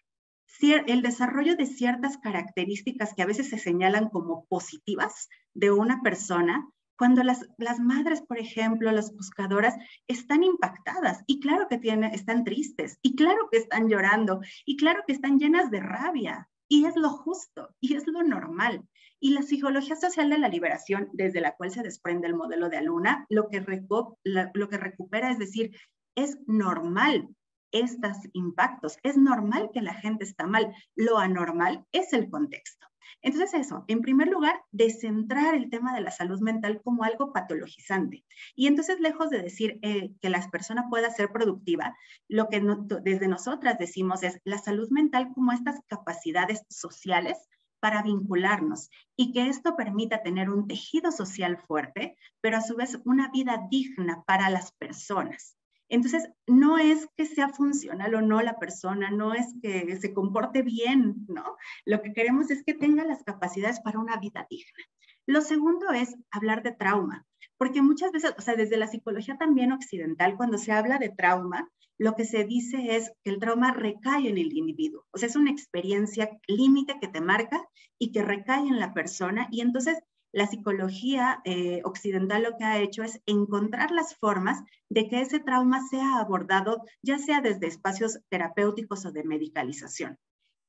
Speaker 5: el desarrollo de ciertas características que a veces se señalan como positivas de una persona cuando las madres, por ejemplo, las buscadoras, están impactadas? Y claro que están tristes, y claro que están llorando, y claro que están llenas de rabia. Y es lo justo, y es lo normal. Y la psicología social de la liberación, desde la cual se desprende el modelo de Aluna, lo que recupera es decir, es normal estos impactos, es normal que la gente está mal. Lo anormal es el contexto. Entonces eso, en primer lugar, descentrar el tema de la salud mental como algo patologizante. Y entonces, lejos de decir que la persona pueda ser productiva, lo que desde nosotras decimos es la salud mental como estas capacidades sociales para vincularnos y que esto permita tener un tejido social fuerte, pero a su vez una vida digna para las personas. Entonces, no es que sea funcional o no la persona, no es que se comporte bien, ¿no? Lo que queremos es que tenga las capacidades para una vida digna. Lo segundo es hablar de trauma, porque muchas veces, o sea, desde la psicología también occidental, cuando se habla de trauma, lo que se dice es que el trauma recae en el individuo. O sea, es una experiencia límite que te marca y que recae en la persona, y entonces la psicología occidental lo que ha hecho es encontrar las formas de que ese trauma sea abordado, ya sea desde espacios terapéuticos o de medicalización.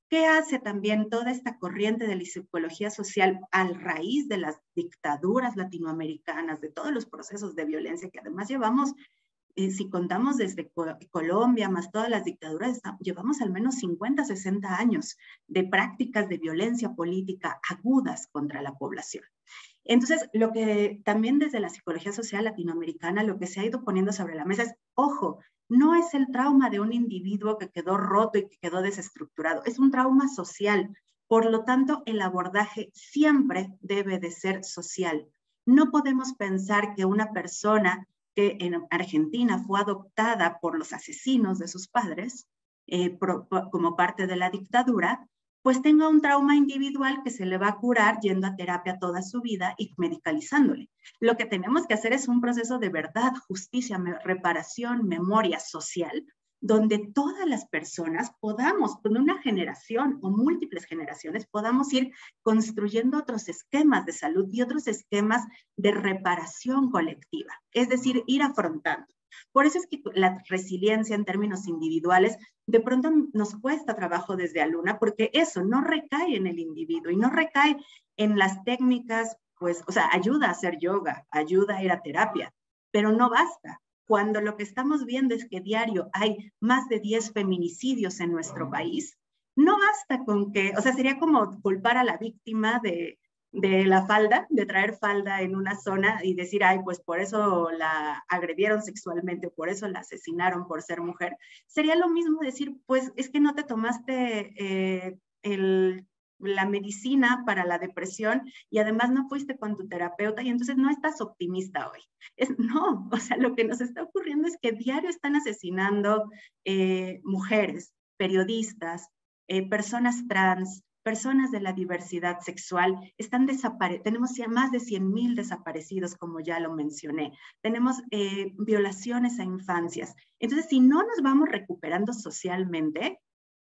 Speaker 5: ¿Qué hace también toda esta corriente de la psicología social a raíz de las dictaduras latinoamericanas, de todos los procesos de violencia que además llevamos? Si contamos desde Colombia, más todas las dictaduras, llevamos al menos 50, 60 años de prácticas de violencia política agudas contra la población. Entonces, lo que también desde la psicología social latinoamericana, lo que se ha ido poniendo sobre la mesa es, ojo, no es el trauma de un individuo que quedó roto y que quedó desestructurado, es un trauma social. Por lo tanto, el abordaje siempre debe de ser social. No podemos pensar que una persona que en Argentina fue adoptada por los asesinos de sus padres, como parte de la dictadura, pues tenga un trauma individual que se le va a curar yendo a terapia toda su vida y medicalizándole. Lo que tenemos que hacer es un proceso de verdad, justicia, reparación, memoria social, donde todas las personas podamos, con una generación o múltiples generaciones, podamos ir construyendo otros esquemas de salud y otros esquemas de reparación colectiva, es decir, ir afrontando. Por eso es que la resiliencia en términos individuales de pronto nos cuesta trabajo desde Aluna, porque eso no recae en el individuo y no recae en las técnicas, pues, o sea, ayuda a hacer yoga, ayuda a ir a terapia, pero no basta. Cuando lo que estamos viendo es que diario hay más de 10 feminicidios en nuestro país, no basta con que, o sea, sería como culpar a la víctima de la falda, de traer falda en una zona y decir, ay, pues por eso la agredieron sexualmente, por eso la asesinaron por ser mujer. Sería lo mismo decir, pues es que no te tomaste la medicina para la depresión y además no fuiste con tu terapeuta y entonces no estás optimista hoy. No, o sea, lo que nos está ocurriendo es que diario están asesinando mujeres, periodistas, personas trans, personas de la diversidad sexual, tenemos ya más de 100,000 desaparecidos, como ya lo mencioné. Tenemos violaciones a infancias. Entonces, si no nos vamos recuperando socialmente,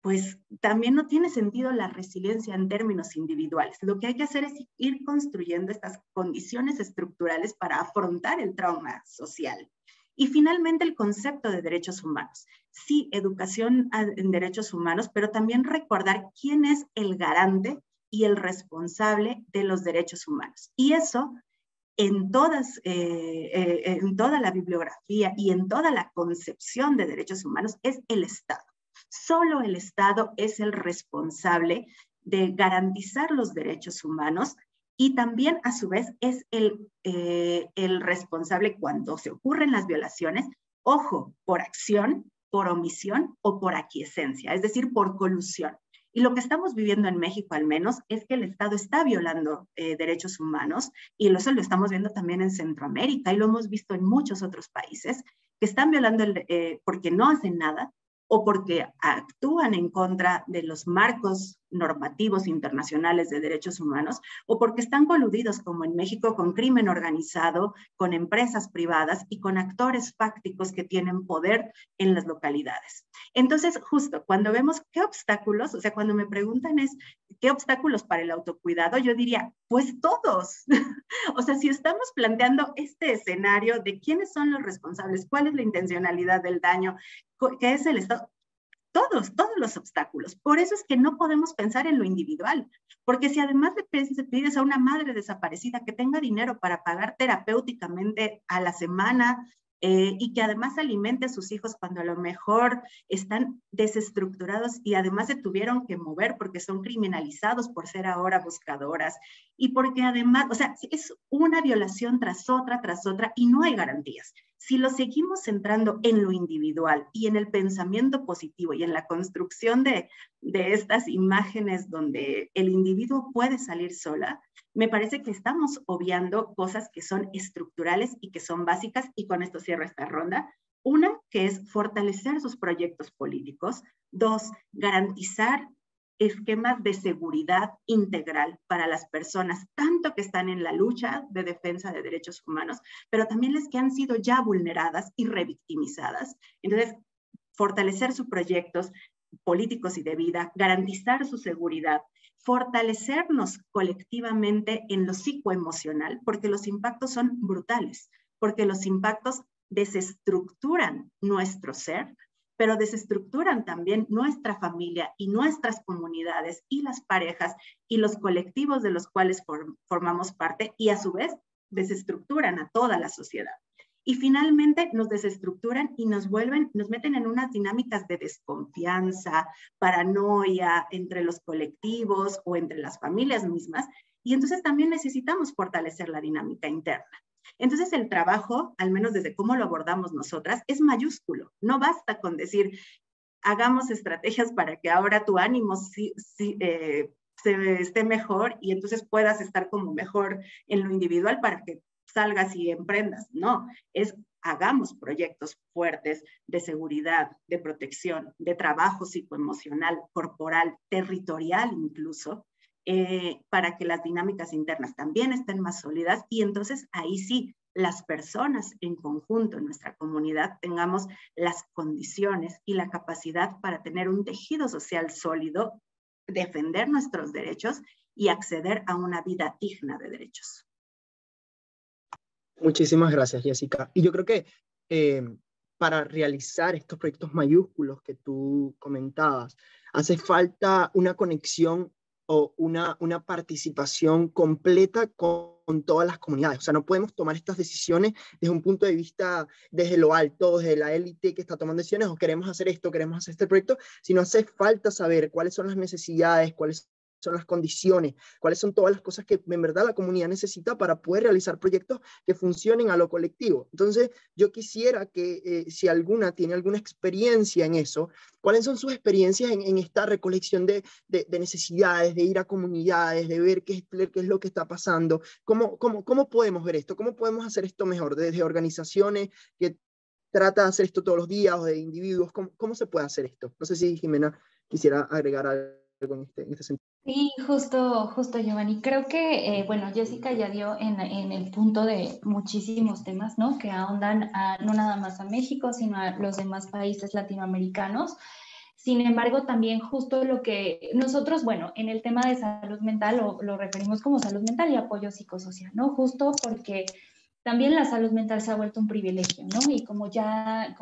Speaker 5: pues también no tiene sentido la resiliencia en términos individuales. Lo que hay que hacer es ir construyendo estas condiciones estructurales para afrontar el trauma social. Y finalmente el concepto de derechos humanos. Sí, educación en derechos humanos, pero también recordar quién es el garante y el responsable de los derechos humanos. Y eso en toda la bibliografía y en toda la concepción de derechos humanos es el Estado. Solo el Estado es el responsable de garantizar los derechos humanos y también a su vez es el responsable cuando se ocurren las violaciones, ojo, por acción, por omisión o por aquiescencia, es decir, por colusión. Y lo que estamos viviendo en México al menos es que el Estado está violando derechos humanos y eso lo estamos viendo también en Centroamérica y lo hemos visto en muchos otros países que están violando porque no hacen nada o porque actúan en contra de los marcos normativos internacionales de derechos humanos, o porque están coludidos, como en México, con crimen organizado, con empresas privadas y con actores fácticos que tienen poder en las localidades. Entonces, justo cuando vemos qué obstáculos, o sea, cuando me preguntan qué obstáculos para el autocuidado, yo diría, pues todos. O sea, si estamos planteando este escenario de quiénes son los responsables, cuál es la intencionalidad del daño, qué es el Estado, todos los obstáculos. Por eso es que no podemos pensar en lo individual, porque si además le pides a una madre desaparecida que tenga dinero para pagar terapéuticamente a la semana y que además alimente a sus hijos cuando a lo mejor están desestructurados y además se tuvieron que mover porque son criminalizados por ser ahora buscadoras y porque además, o sea, es una violación tras otra y no hay garantías. Si lo seguimos centrando en lo individual y en el pensamiento positivo y en la construcción de estas imágenes donde el individuo puede salir sola, me parece que estamos obviando cosas que son estructurales y que son básicas, y con esto cierro esta ronda. Una, que es fortalecer sus proyectos políticos. Dos, garantizar esquemas de seguridad integral para las personas, tanto que están en la lucha de defensa de derechos humanos, pero también las que han sido ya vulneradas y revictimizadas. Entonces, fortalecer sus proyectos políticos y de vida, garantizar su seguridad, fortalecernos colectivamente en lo psicoemocional, porque los impactos son brutales, porque los impactos desestructuran nuestro ser, pero desestructuran también nuestra familia y nuestras comunidades y las parejas y los colectivos de los cuales formamos parte, y a su vez desestructuran a toda la sociedad. Y finalmente nos desestructuran y nos meten en unas dinámicas de desconfianza, paranoia entre los colectivos o entre las familias mismas, y entonces también necesitamos fortalecer la dinámica interna. Entonces el trabajo, al menos desde cómo lo abordamos nosotras, es mayúsculo. No basta con decir, hagamos estrategias para que ahora tu ánimo esté mejor y entonces puedas estar como mejor en lo individual para que salgas y emprendas. No, hagamos proyectos fuertes de seguridad, de protección, de trabajo psicoemocional, corporal, territorial incluso, para que las dinámicas internas también estén más sólidas, y entonces ahí sí, las personas en conjunto en nuestra comunidad tengamos las condiciones y la capacidad para tener un tejido social sólido, defender nuestros derechos y acceder a una vida digna de derechos.
Speaker 1: Muchísimas gracias, Jessica. Y yo creo que para realizar estos proyectos mayúsculos que tú comentabas, hace falta una conexión o una participación completa con todas las comunidades. O sea, no podemos tomar estas decisiones desde un punto de vista, desde lo alto, desde la élite que está tomando decisiones, o queremos hacer esto, queremos hacer este proyecto, sino hace falta saber cuáles son las necesidades, cuáles son las condiciones, cuáles son todas las cosas que en verdad la comunidad necesita para poder realizar proyectos que funcionen a lo colectivo. Entonces, yo quisiera que si alguna tiene alguna experiencia en eso, ¿cuáles son sus experiencias en esta recolección de necesidades, de ir a comunidades, de ver qué es lo que está pasando? ¿Cómo podemos ver esto? ¿Cómo podemos hacer esto mejor? Desde organizaciones que tratan de hacer esto todos los días, o de individuos, ¿cómo se puede hacer esto? No sé si Jimena quisiera agregar algo en este sentido.
Speaker 3: Sí, justo, Giovanni. Creo que, bueno, Jessica ya dio en el punto de muchísimos temas, ¿no? Que ahondan no nada más a México, sino a los demás países latinoamericanos. Sin embargo, también justo lo que nosotros, bueno, en el tema de salud mental lo referimos como salud mental y apoyo psicosocial, ¿no? Justo porque también la salud mental se ha vuelto un privilegio, ¿no? Y como ya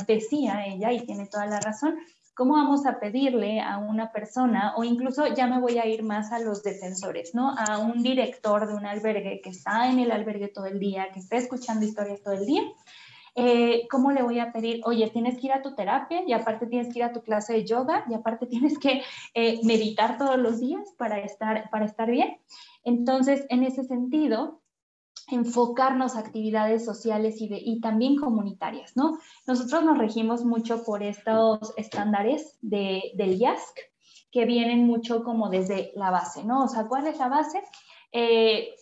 Speaker 3: decía ella, y tiene toda la razón, ¿cómo vamos a pedirle a una persona, o incluso ya me voy a ir más a los defensores, ¿no? A un director de un albergue que está en el albergue todo el día, que está escuchando historias todo el día, ¿cómo le voy a pedir? Oye, tienes que ir a tu terapia y aparte tienes que ir a tu clase de yoga y aparte tienes que meditar todos los días para estar bien. Entonces, en ese sentido, enfocarnos a actividades sociales y también comunitarias, ¿no? Nosotros nos regimos mucho por estos estándares del IASC, que vienen mucho como desde la base, ¿no? O sea, ¿cuál es la base?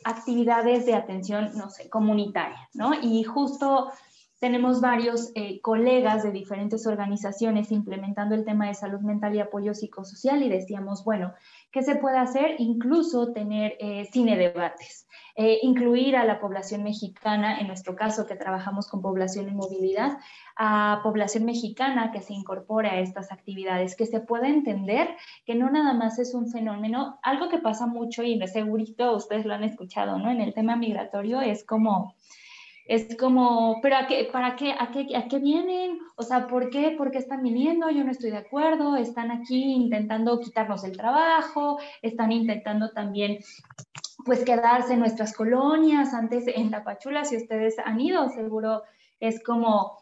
Speaker 3: Actividades de atención, no sé, comunitaria, ¿no? Y justo tenemos varios colegas de diferentes organizaciones implementando el tema de salud mental y apoyo psicosocial y decíamos, bueno, ¿qué se puede hacer? Incluso tener cine debates, incluir a la población mexicana, en nuestro caso que trabajamos con población en movilidad, a población mexicana que se incorpore a estas actividades, que se pueda entender que no nada más es un fenómeno, algo que pasa mucho y segurito ustedes lo han escuchado, ¿no? En el tema migratorio es como, pero ¿a qué vienen? O sea, ¿por qué están viniendo? Yo no estoy de acuerdo, están aquí intentando quitarnos el trabajo, están intentando también, pues, quedarse en nuestras colonias. Antes en Tapachula, si ustedes han ido, seguro es como,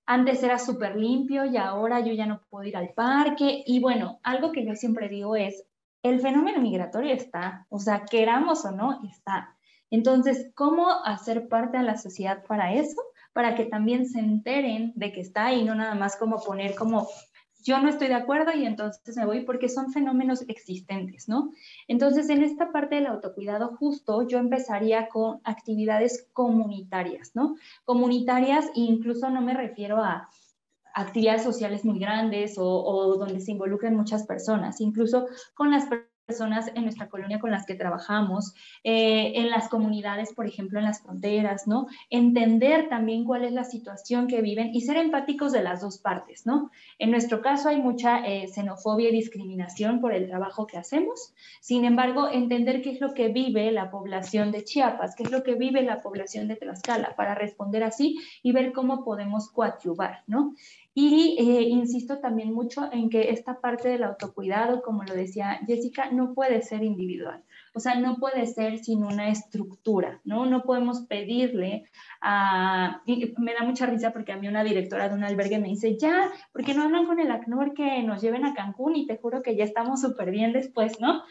Speaker 3: antes era súper limpio y ahora yo ya no puedo ir al parque. Y bueno, algo que yo siempre digo es, el fenómeno migratorio está, o sea, queramos o no, está. Entonces, ¿cómo hacer parte a la sociedad para eso? Para que también se enteren de que está y no nada más como poner como, yo no estoy de acuerdo y entonces me voy, porque son fenómenos existentes, ¿no? Entonces, en esta parte del autocuidado justo, yo empezaría con actividades comunitarias, ¿no? Comunitarias, e incluso no me refiero a actividades sociales muy grandes o donde se involucren muchas personas, incluso con las personas en nuestra colonia con las que trabajamos, en las comunidades, por ejemplo, en las fronteras, ¿no? Entender también cuál es la situación que viven y ser empáticos de las dos partes, ¿no? En nuestro caso hay mucha xenofobia y discriminación por el trabajo que hacemos. Sin embargo, entender qué es lo que vive la población de Chiapas, qué es lo que vive la población de Tlaxcala, para responder así y ver cómo podemos coadyuvar, ¿no? Y insisto también mucho en que esta parte del autocuidado, como lo decía Jessica, no puede ser individual. O sea, no puede ser sin una estructura, ¿no? No podemos pedirle a... Y me da mucha risa porque a mí una directora de un albergue me dice, ya, ¿por qué no hablan con el ACNUR que nos lleven a Cancún? Y te juro que ya estamos súper bien después, ¿no?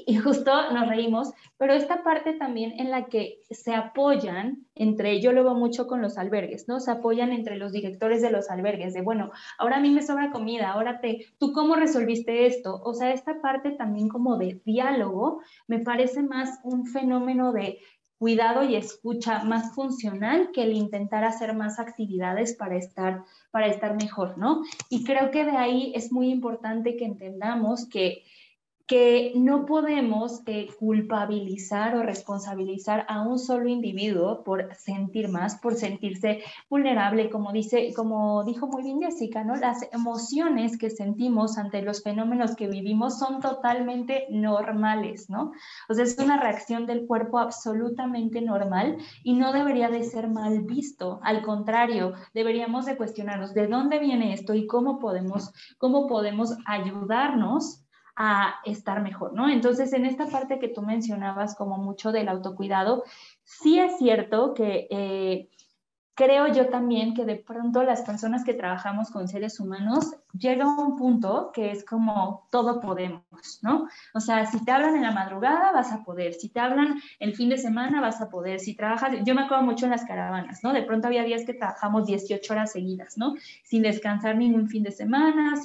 Speaker 3: Y justo nos reímos, pero esta parte también en la que se apoyan entre, yo lo veo mucho con los albergues, ¿no? Se apoyan entre los directores de los albergues, de bueno, ahora a mí me sobra comida, ahora ¿tú cómo resolviste esto? O sea, esta parte también como de diálogo me parece más un fenómeno de cuidado y escucha más funcional que el intentar hacer más actividades para estar mejor, ¿no? Y creo que de ahí es muy importante que entendamos que no podemos culpabilizar o responsabilizar a un solo individuo por sentir más, por sentirse vulnerable, como dijo muy bien Jessica, ¿no? Las emociones que sentimos ante los fenómenos que vivimos son totalmente normales, ¿no? O sea, es una reacción del cuerpo absolutamente normal y no debería de ser mal visto. Al contrario, deberíamos de cuestionarnos de dónde viene esto y cómo podemos ayudarnos a estar mejor, ¿no? Entonces, en esta parte que tú mencionabas como mucho del autocuidado, sí es cierto que creo yo también que de pronto las personas que trabajamos con seres humanos llega a un punto que es como todo podemos, ¿no? O sea, si te hablan en la madrugada vas a poder, si te hablan el fin de semana vas a poder, si trabajas, yo me acuerdo mucho en las caravanas, ¿no? De pronto había días que trabajamos 18 horas seguidas, ¿no? Sin descansar ningún fin de semana,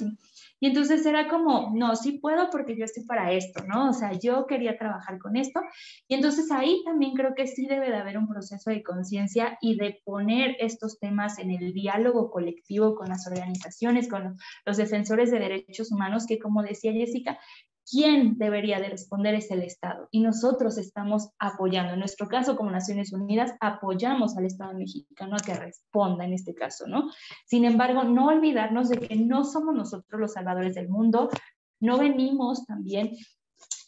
Speaker 3: Y entonces era como, no, sí puedo porque yo estoy para esto, ¿no? O sea, yo quería trabajar con esto. Y entonces ahí también creo que sí debe de haber un proceso de conciencia y de poner estos temas en el diálogo colectivo con las organizaciones, con los defensores de derechos humanos, que como decía Jessica, quien debería de responder es el Estado, y nosotros estamos apoyando. En nuestro caso, como Naciones Unidas, apoyamos al Estado mexicano a que responda en este caso, ¿no? Sin embargo, no olvidarnos de que no somos nosotros los salvadores del mundo, no venimos también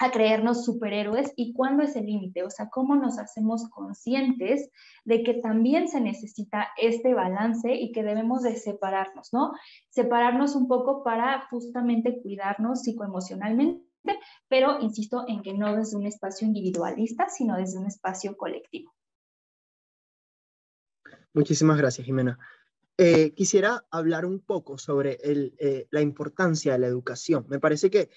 Speaker 3: a creernos superhéroes. ¿Y cuándo es el límite? O sea, ¿cómo nos hacemos conscientes de que también se necesita este balance y que debemos de separarnos, ¿no? Separarnos un poco para justamente cuidarnos psicoemocionalmente, pero insisto en que no desde un espacio individualista, sino desde un espacio colectivo.
Speaker 1: Muchísimas gracias, Jimena. Quisiera hablar un poco sobre la importancia de la educación. Me parece que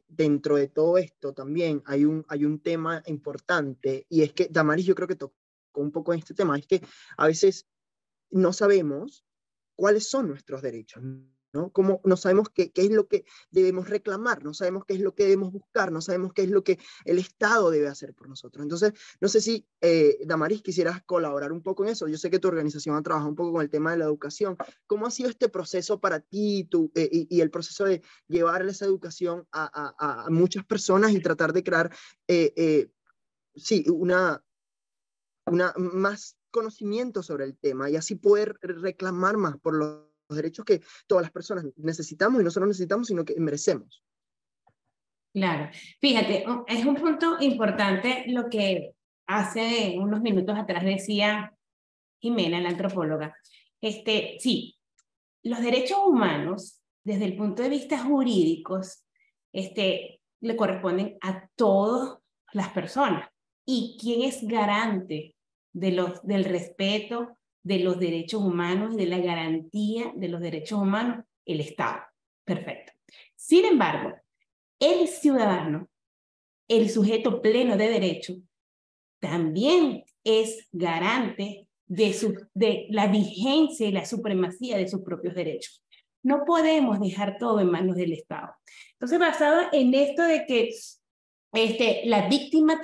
Speaker 1: dentro de todo esto también hay un tema importante, y es que Damaris, yo creo que tocó un poco en este tema, es que a veces no sabemos cuáles son nuestros derechos, ¿no? Como no sabemos qué es lo que debemos reclamar, no sabemos qué es lo que debemos buscar, no sabemos qué es lo que el Estado debe hacer por nosotros. Entonces, no sé si, Damaris, quisieras colaborar un poco en eso. Yo sé que tu organización ha trabajado un poco con el tema de la educación. ¿Cómo ha sido este proceso para ti y el proceso de llevar esa educación a muchas personas y tratar de crear, sí, una más conocimiento sobre el tema y así poder reclamar más por los derechos que todas las personas necesitamos, y no solo necesitamos, sino que merecemos?
Speaker 4: Claro, fíjate, es un punto importante lo que hace unos minutos atrás decía Jimena, la antropóloga. Sí, los derechos humanos, desde el punto de vista jurídicos, le corresponden a todas las personas. ¿Y quién es garante del respeto de los derechos humanos y de la garantía de los derechos humanos? El Estado. Perfecto. Sin embargo, el ciudadano, el sujeto pleno de derecho, también es garante de la vigencia y la supremacía de sus propios derechos. No podemos dejar todo en manos del Estado. Entonces, basado en esto de que la víctima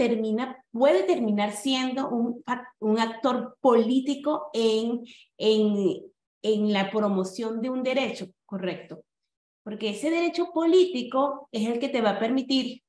Speaker 4: puede terminar siendo un actor político en la promoción de un derecho, correcto. Porque ese derecho político es el que te va a permitir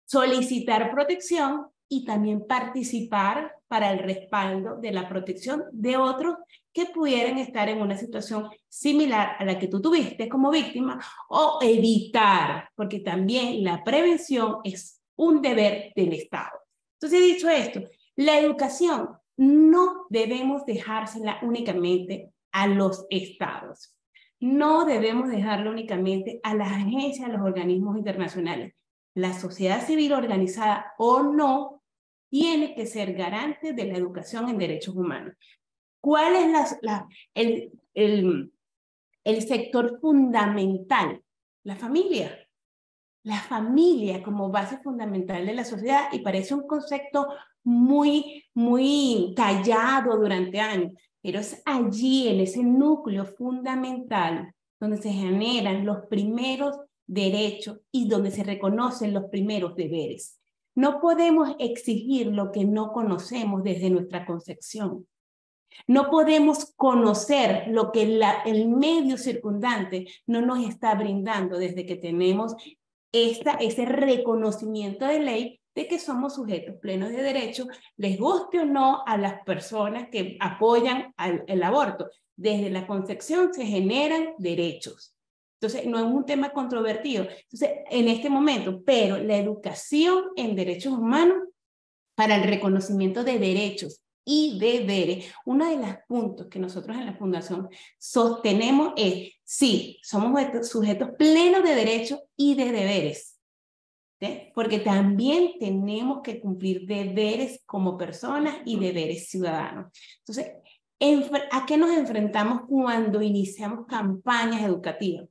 Speaker 4: solicitar protección y también participar para el respaldo de la protección de otros que pudieran estar en una situación similar a la que tú tuviste como víctima, o evitar, porque también la prevención es un deber del Estado. Entonces, dicho esto, la educación no debemos dejársela únicamente a los estados. No debemos dejarlo únicamente a las agencias, a los organismos internacionales. La sociedad civil organizada o no tiene que ser garante de la educación en derechos humanos. ¿Cuál es el sector fundamental? La familia. La familia como base fundamental de la sociedad, y parece un concepto muy, muy callado durante años, pero es allí, en ese núcleo fundamental, donde se generan los primeros derechos y donde se reconocen los primeros deberes. No podemos exigir lo que no conocemos desde nuestra concepción. No podemos conocer lo que el medio circundante no nos está brindando desde que tenemos ese reconocimiento de ley de que somos sujetos plenos de derecho, les guste o no a las personas que apoyan el aborto. Desde la concepción se generan derechos. Entonces, no es un tema controvertido. Entonces, en este momento, pero la educación en derechos humanos para el reconocimiento de derechos y deberes, uno de los puntos que nosotros en la Fundación sostenemos es, sí, somos sujetos plenos de derechos y de deberes, ¿sí? Porque también tenemos que cumplir deberes como personas y deberes ciudadanos. Entonces, ¿a qué nos enfrentamos cuando iniciamos campañas educativas?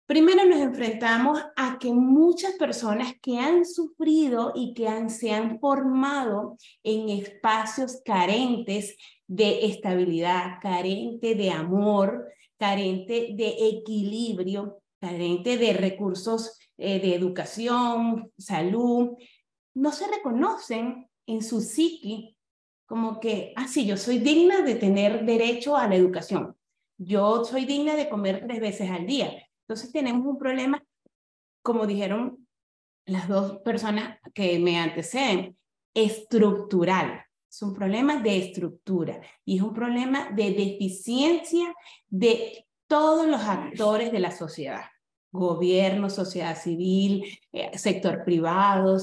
Speaker 4: Primero nos enfrentamos a que muchas personas que han sufrido y que se han formado en espacios carentes de estabilidad, carente de amor, carente de equilibrio, carente de recursos de educación, salud, no se reconocen en su psique como que, sí, yo soy digna de tener derecho a la educación, yo soy digna de comer 3 veces al día. Entonces tenemos un problema como dijeron las dos personas que me anteceden, estructural. Es un problema de estructura y es un problema de deficiencia de todos los actores de la sociedad. Gobierno, sociedad civil, sector privado,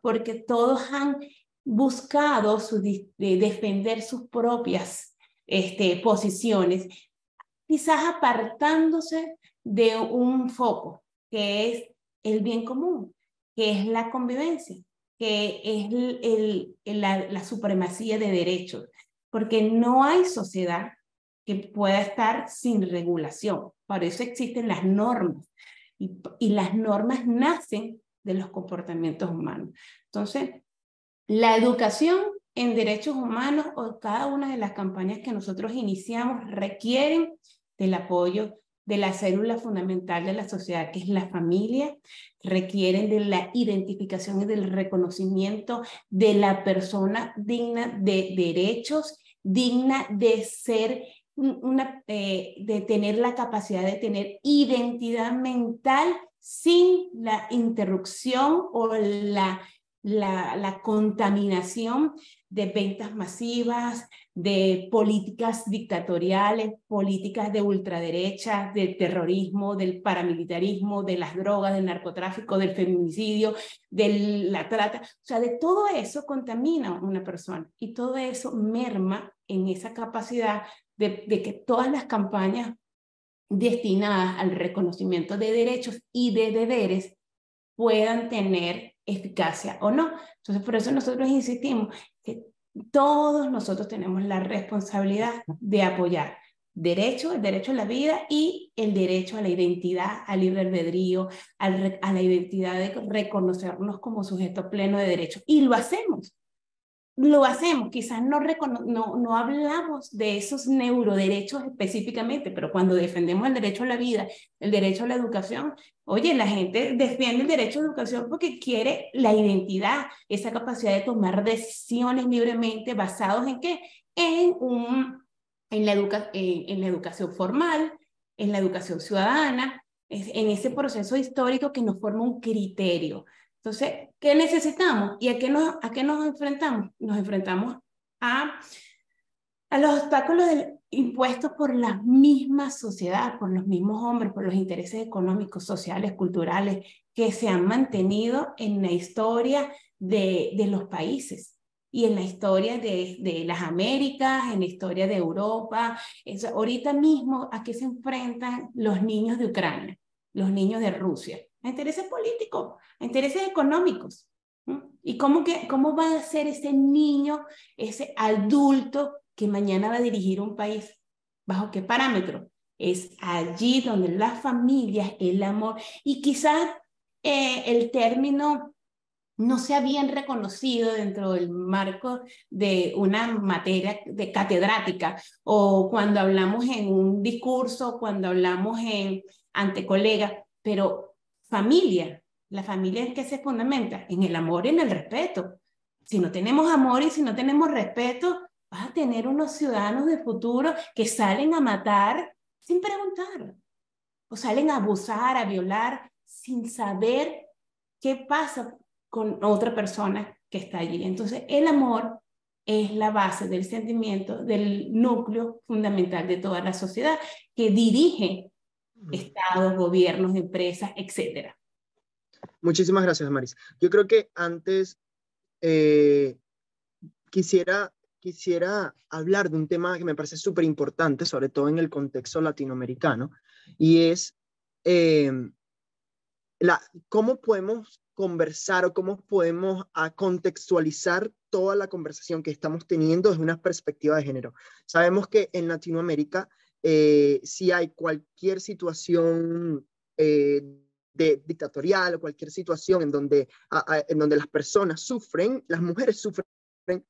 Speaker 4: porque todos han buscado defender sus propias posiciones, quizás apartándose de un foco, que es el bien común, que es la convivencia, que es la supremacía de derechos, porque no hay sociedad que pueda estar sin regulación. Para eso existen las normas, y las normas nacen de los comportamientos humanos. Entonces, la educación en derechos humanos o cada una de las campañas que nosotros iniciamos requieren del apoyo de la célula fundamental de la sociedad, que es la familia, requieren de la identificación y del reconocimiento de la persona digna de derechos, digna de ser de tener la capacidad de tener identidad mental sin la interrupción o la contaminación de ventas masivas, de políticas dictatoriales, políticas de ultraderecha, del terrorismo, del paramilitarismo, de las drogas, del narcotráfico, del feminicidio, de la trata. O sea, de todo eso contamina a una persona y todo eso merma en esa capacidad de que todas las campañas destinadas al reconocimiento de derechos y de deberes puedan tener eficacia o no. Entonces, por eso nosotros insistimos que todos nosotros tenemos la responsabilidad de apoyar el derecho a la vida y el derecho a la identidad, al libre albedrío, a la identidad de reconocernos como sujeto pleno de derechos. Y lo hacemos. Quizás no hablamos de esos neuroderechos específicamente, pero cuando defendemos el derecho a la vida, el derecho a la educación, oye, la gente defiende el derecho a la educación porque quiere la identidad, esa capacidad de tomar decisiones libremente basados ¿en qué? En la educación formal, en la educación ciudadana, en ese proceso histórico que nos forma un criterio. Entonces, ¿qué necesitamos? ¿Y a qué nos enfrentamos? Nos enfrentamos a los obstáculos impuestos por la misma sociedad, por los mismos hombres, por los intereses económicos, sociales, culturales, que se han mantenido en la historia de los países y en la historia de las Américas, en la historia de Europa. Ahorita mismo, ¿a qué se enfrentan los niños de Ucrania, los niños de Rusia? A intereses políticos, a intereses económicos. ¿Y cómo va a ser ese niño, ese adulto que mañana va a dirigir un país? ¿Bajo qué parámetro? Es allí donde las familias, el amor, y quizás el término no sea bien reconocido dentro del marco de una materia de catedrática, o cuando hablamos en un discurso, cuando hablamos ante colegas, pero familia, la familia ¿en qué se fundamenta? En el amor y en el respeto. Si no tenemos amor y si no tenemos respeto, vas a tener unos ciudadanos de futuro que salen a matar sin preguntar, o salen a abusar, a violar, sin saber qué pasa con otra persona que está allí. Entonces, el amor es la base del sentimiento, del núcleo fundamental de toda la sociedad que dirige estados, gobiernos, empresas, etc.
Speaker 1: Muchísimas gracias, Maris. Yo creo que antes quisiera hablar de un tema que me parece súper importante, sobre todo en el contexto latinoamericano, y es cómo podemos conversar o cómo podemos contextualizar toda la conversación que estamos teniendo desde una perspectiva de género. Sabemos que en Latinoamérica, si hay cualquier situación dictatorial o cualquier situación en donde las personas sufren, las mujeres sufren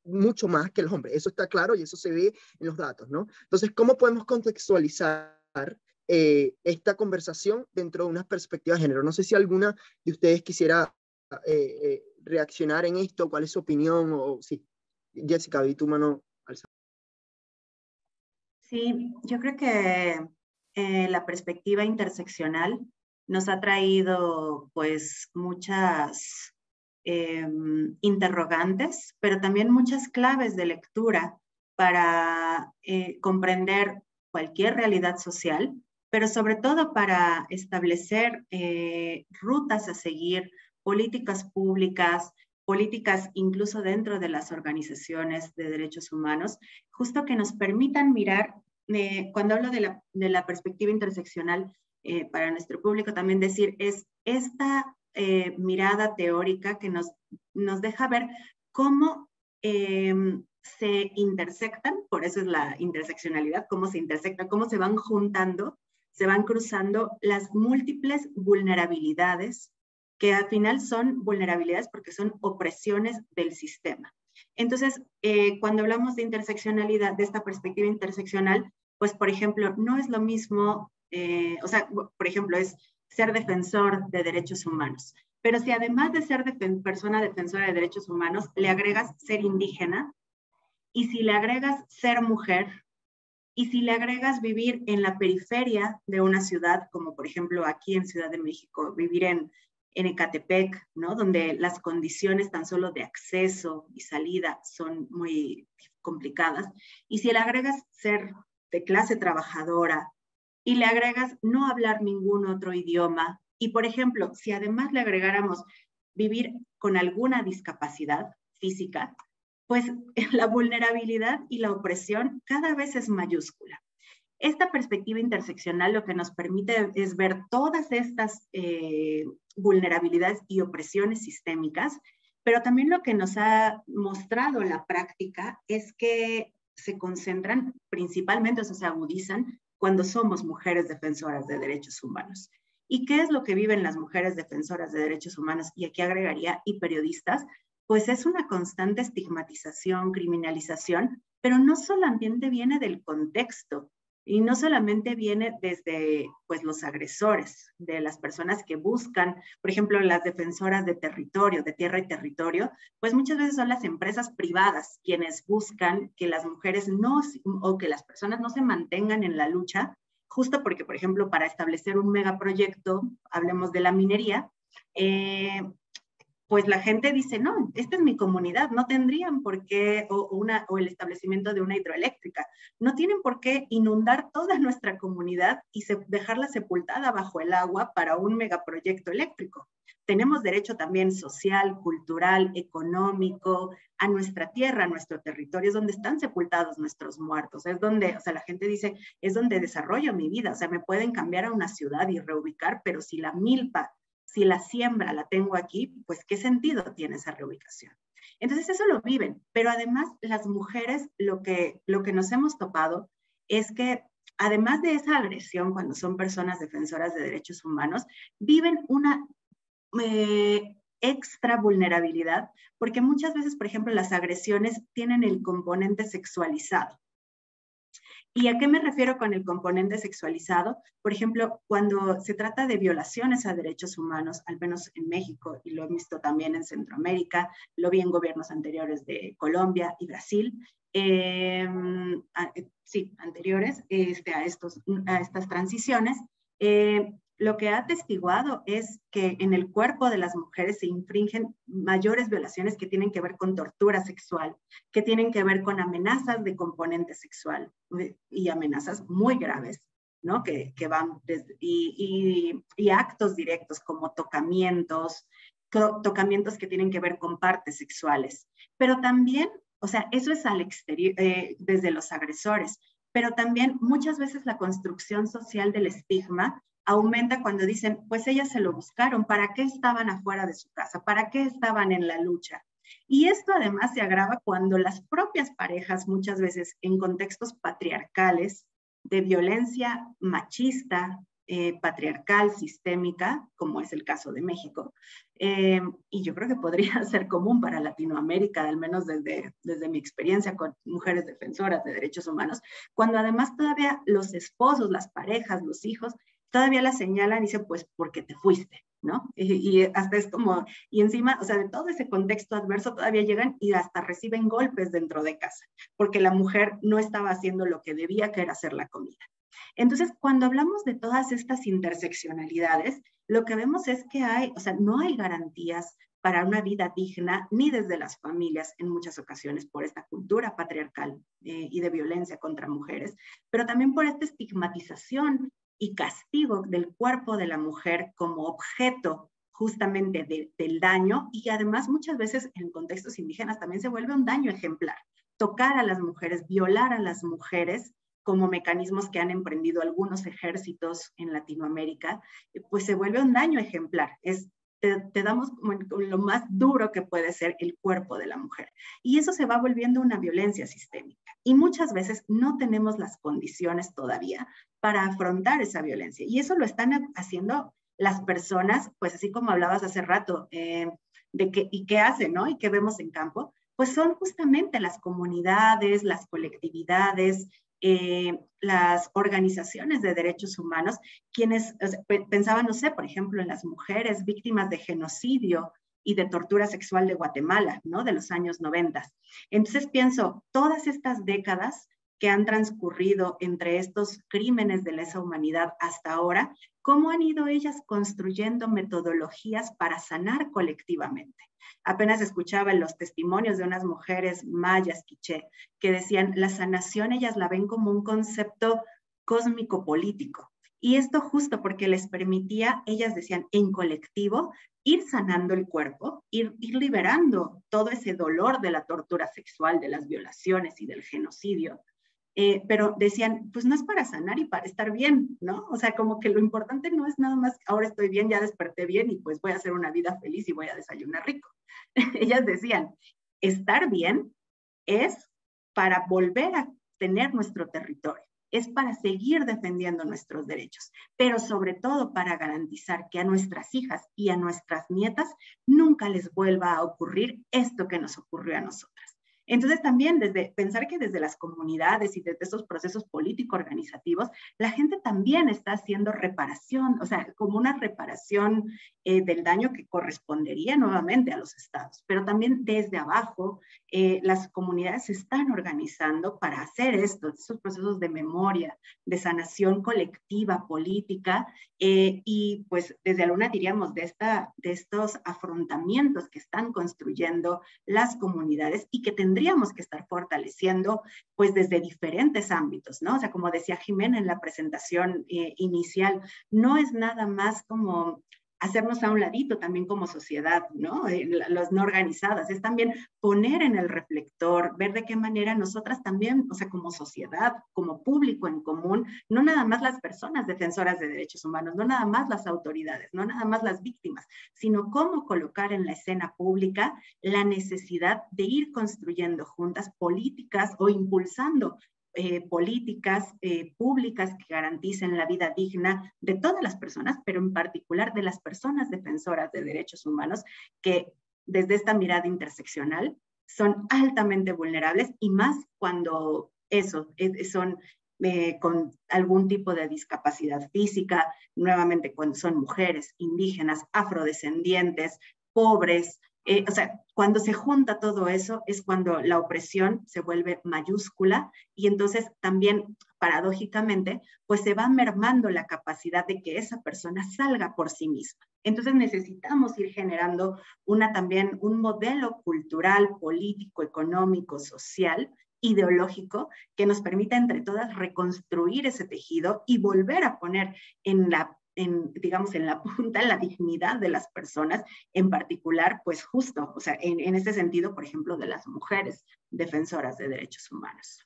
Speaker 1: mucho más que los hombres. Eso está claro y eso se ve en los datos, ¿no? Entonces, ¿cómo podemos contextualizar esta conversación dentro de una perspectiva de género? No sé si alguna de ustedes quisiera reaccionar en esto, cuál es su opinión, o sí. Jessica, vi tu mano alzada.
Speaker 5: Sí, yo creo que la perspectiva interseccional nos ha traído pues muchas interrogantes, pero también muchas claves de lectura para comprender cualquier realidad social, pero sobre todo para establecer rutas a seguir, políticas públicas, políticas incluso dentro de las organizaciones de derechos humanos, justo que nos permitan mirar, cuando hablo de la perspectiva interseccional, para nuestro público también decir, es esta mirada teórica que nos deja ver cómo se intersectan, por eso es la interseccionalidad, cómo se intersectan, cómo se van juntando, se van cruzando las múltiples vulnerabilidades, que al final son vulnerabilidades porque son opresiones del sistema. Entonces, cuando hablamos de interseccionalidad, de esta perspectiva interseccional, pues, por ejemplo, no es lo mismo, o sea, por ejemplo, es ser defensor de derechos humanos. Pero si además de ser persona defensora de derechos humanos, le agregas ser indígena, y si le agregas ser mujer, y si le agregas vivir en la periferia de una ciudad, como por ejemplo aquí en Ciudad de México, vivir en Ecatepec, ¿no? Donde las condiciones tan solo de acceso y salida son muy complicadas, y si le agregas ser de clase trabajadora, y le agregas no hablar ningún otro idioma, y por ejemplo, si además le agregáramos vivir con alguna discapacidad física, pues la vulnerabilidad y la opresión cada vez es mayúscula. Esta perspectiva interseccional lo que nos permite es ver todas estas vulnerabilidades y opresiones sistémicas, pero también lo que nos ha mostrado la práctica es que se concentran principalmente, o sea, se agudizan cuando somos mujeres defensoras de derechos humanos. ¿Y qué es lo que viven las mujeres defensoras de derechos humanos? Y aquí agregaría, y periodistas, pues es una constante estigmatización, criminalización, pero no solamente viene del contexto, y no solamente viene desde pues, los agresores, de las personas que buscan, por ejemplo, las defensoras de territorio, de tierra y territorio, pues muchas veces son las empresas privadas quienes buscan que las mujeres no, o que las personas no se mantengan en la lucha, justo porque, por ejemplo, para establecer un megaproyecto, hablemos de la minería, pues la gente dice, no, esta es mi comunidad, no tendrían por qué, o el establecimiento de una hidroeléctrica, no tienen por qué inundar toda nuestra comunidad y dejarla sepultada bajo el agua para un megaproyecto eléctrico. Tenemos derecho también social, cultural, económico, a nuestra tierra, a nuestro territorio, es donde están sepultados nuestros muertos, es donde, o sea, la gente dice, es donde desarrollo mi vida, o sea, me pueden cambiar a una ciudad y reubicar, pero si la milpa, si la siembra la tengo aquí, pues ¿qué sentido tiene esa reubicación? Entonces eso lo viven, pero además las mujeres lo que nos hemos topado es que además de esa agresión cuando son personas defensoras de derechos humanos, viven una extra vulnerabilidad, porque muchas veces, por ejemplo, las agresiones tienen el componente sexualizado. ¿Y a qué me refiero con el componente sexualizado? Por ejemplo, cuando se trata de violaciones a derechos humanos, al menos en México, y lo he visto también en Centroamérica, lo vi en gobiernos anteriores de Colombia y Brasil, sí, anteriores a estas transiciones, lo que ha atestiguado es que en el cuerpo de las mujeres se infringen mayores violaciones que tienen que ver con tortura sexual, que tienen que ver con amenazas de componente sexual y amenazas muy graves, ¿no? Que van desde, y actos directos como tocamientos que tienen que ver con partes sexuales. Pero también, o sea, eso es al exterior, desde los agresores, pero también muchas veces la construcción social del estigma aumenta cuando dicen, pues ellas se lo buscaron, ¿para qué estaban afuera de su casa? ¿Para qué estaban en la lucha? Y esto además se agrava cuando las propias parejas, muchas veces en contextos patriarcales, de violencia machista, patriarcal, sistémica, como es el caso de México, y yo creo que podría ser común para Latinoamérica, al menos desde mi experiencia con mujeres defensoras de derechos humanos, cuando además todavía los esposos, las parejas, los hijos, todavía la señalan y dicen, pues, porque te fuiste, ¿no? Y hasta es como, y encima, o sea, de todo ese contexto adverso todavía llegan y hasta reciben golpes dentro de casa, porque la mujer no estaba haciendo lo que debía, que era hacer la comida. Entonces, cuando hablamos de todas estas interseccionalidades, lo que vemos es que no hay garantías para una vida digna, ni desde las familias en muchas ocasiones por esta cultura patriarcal y de violencia contra mujeres, pero también por esta estigmatización y castigo del cuerpo de la mujer como objeto justamente del daño, y además muchas veces en contextos indígenas también se vuelve un daño ejemplar. Tocar a las mujeres, violar a las mujeres, como mecanismos que han emprendido algunos ejércitos en Latinoamérica, pues se vuelve un daño ejemplar. Te damos como lo más duro que puede ser el cuerpo de la mujer. Y eso se va volviendo una violencia sistémica. Y muchas veces no tenemos las condiciones todavía para afrontar esa violencia. Y eso lo están haciendo las personas, pues así como hablabas hace rato, ¿y qué hacen, no? ¿Y qué vemos en campo? Pues son justamente las comunidades, las colectividades, las organizaciones de derechos humanos, quienes pensaban, no sé, por ejemplo, en las mujeres víctimas de genocidio y de tortura sexual de Guatemala, ¿no? De los años 90. Entonces pienso, todas estas décadas que han transcurrido entre estos crímenes de lesa humanidad hasta ahora, ¿cómo han ido ellas construyendo metodologías para sanar colectivamente? Apenas escuchaba en los testimonios de unas mujeres mayas quiché que decían, la sanación ellas la ven como un concepto cósmico político. Y esto justo porque les permitía, ellas decían, en colectivo, ir sanando el cuerpo, ir liberando todo ese dolor de la tortura sexual, de las violaciones y del genocidio. Pero decían, pues no es para sanar y para estar bien, ¿no? O sea, como que lo importante no es nada más, ahora estoy bien, ya desperté bien y pues voy a hacer una vida feliz y voy a desayunar rico. Ellas decían, estar bien es para volver a tener nuestro territorio, es para seguir defendiendo nuestros derechos, pero sobre todo para garantizar que a nuestras hijas y a nuestras nietas nunca les vuelva a ocurrir esto que nos ocurrió a nosotras. Entonces también pensar que desde las comunidades y desde estos procesos político-organizativos, la gente también está haciendo reparación, o sea, como una reparación del daño que correspondería nuevamente a los estados, pero también desde abajo las comunidades se están organizando para hacer estos procesos de memoria, de sanación colectiva, política, y pues desde alguna diríamos de estos afrontamientos que están construyendo las comunidades y que tendríamos que estar fortaleciendo pues desde diferentes ámbitos, ¿no? O sea, como decía Jimena en la presentación inicial, no es nada más como hacernos a un ladito también como sociedad, ¿no? Las no organizadas, es también poner en el reflector, ver de qué manera nosotras también, o sea, como sociedad, como público en común, no nada más las personas defensoras de derechos humanos, no nada más las autoridades, no nada más las víctimas, sino cómo colocar en la escena pública la necesidad de ir construyendo juntas políticas o impulsando políticas públicas que garanticen la vida digna de todas las personas, pero en particular de las personas defensoras de derechos humanos que desde esta mirada interseccional son altamente vulnerables y más cuando son con algún tipo de discapacidad física, nuevamente cuando son mujeres, indígenas, afrodescendientes, pobres. O sea, cuando se junta todo eso es cuando la opresión se vuelve mayúscula y entonces también paradójicamente pues se va mermando la capacidad de que esa persona salga por sí misma. Entonces necesitamos ir generando también un modelo cultural, político, económico, social, ideológico que nos permita entre todas reconstruir ese tejido y volver a poner digamos, en la punta la dignidad de las personas, en particular, pues justo, o sea, en este sentido, por ejemplo, de las mujeres defensoras de derechos humanos.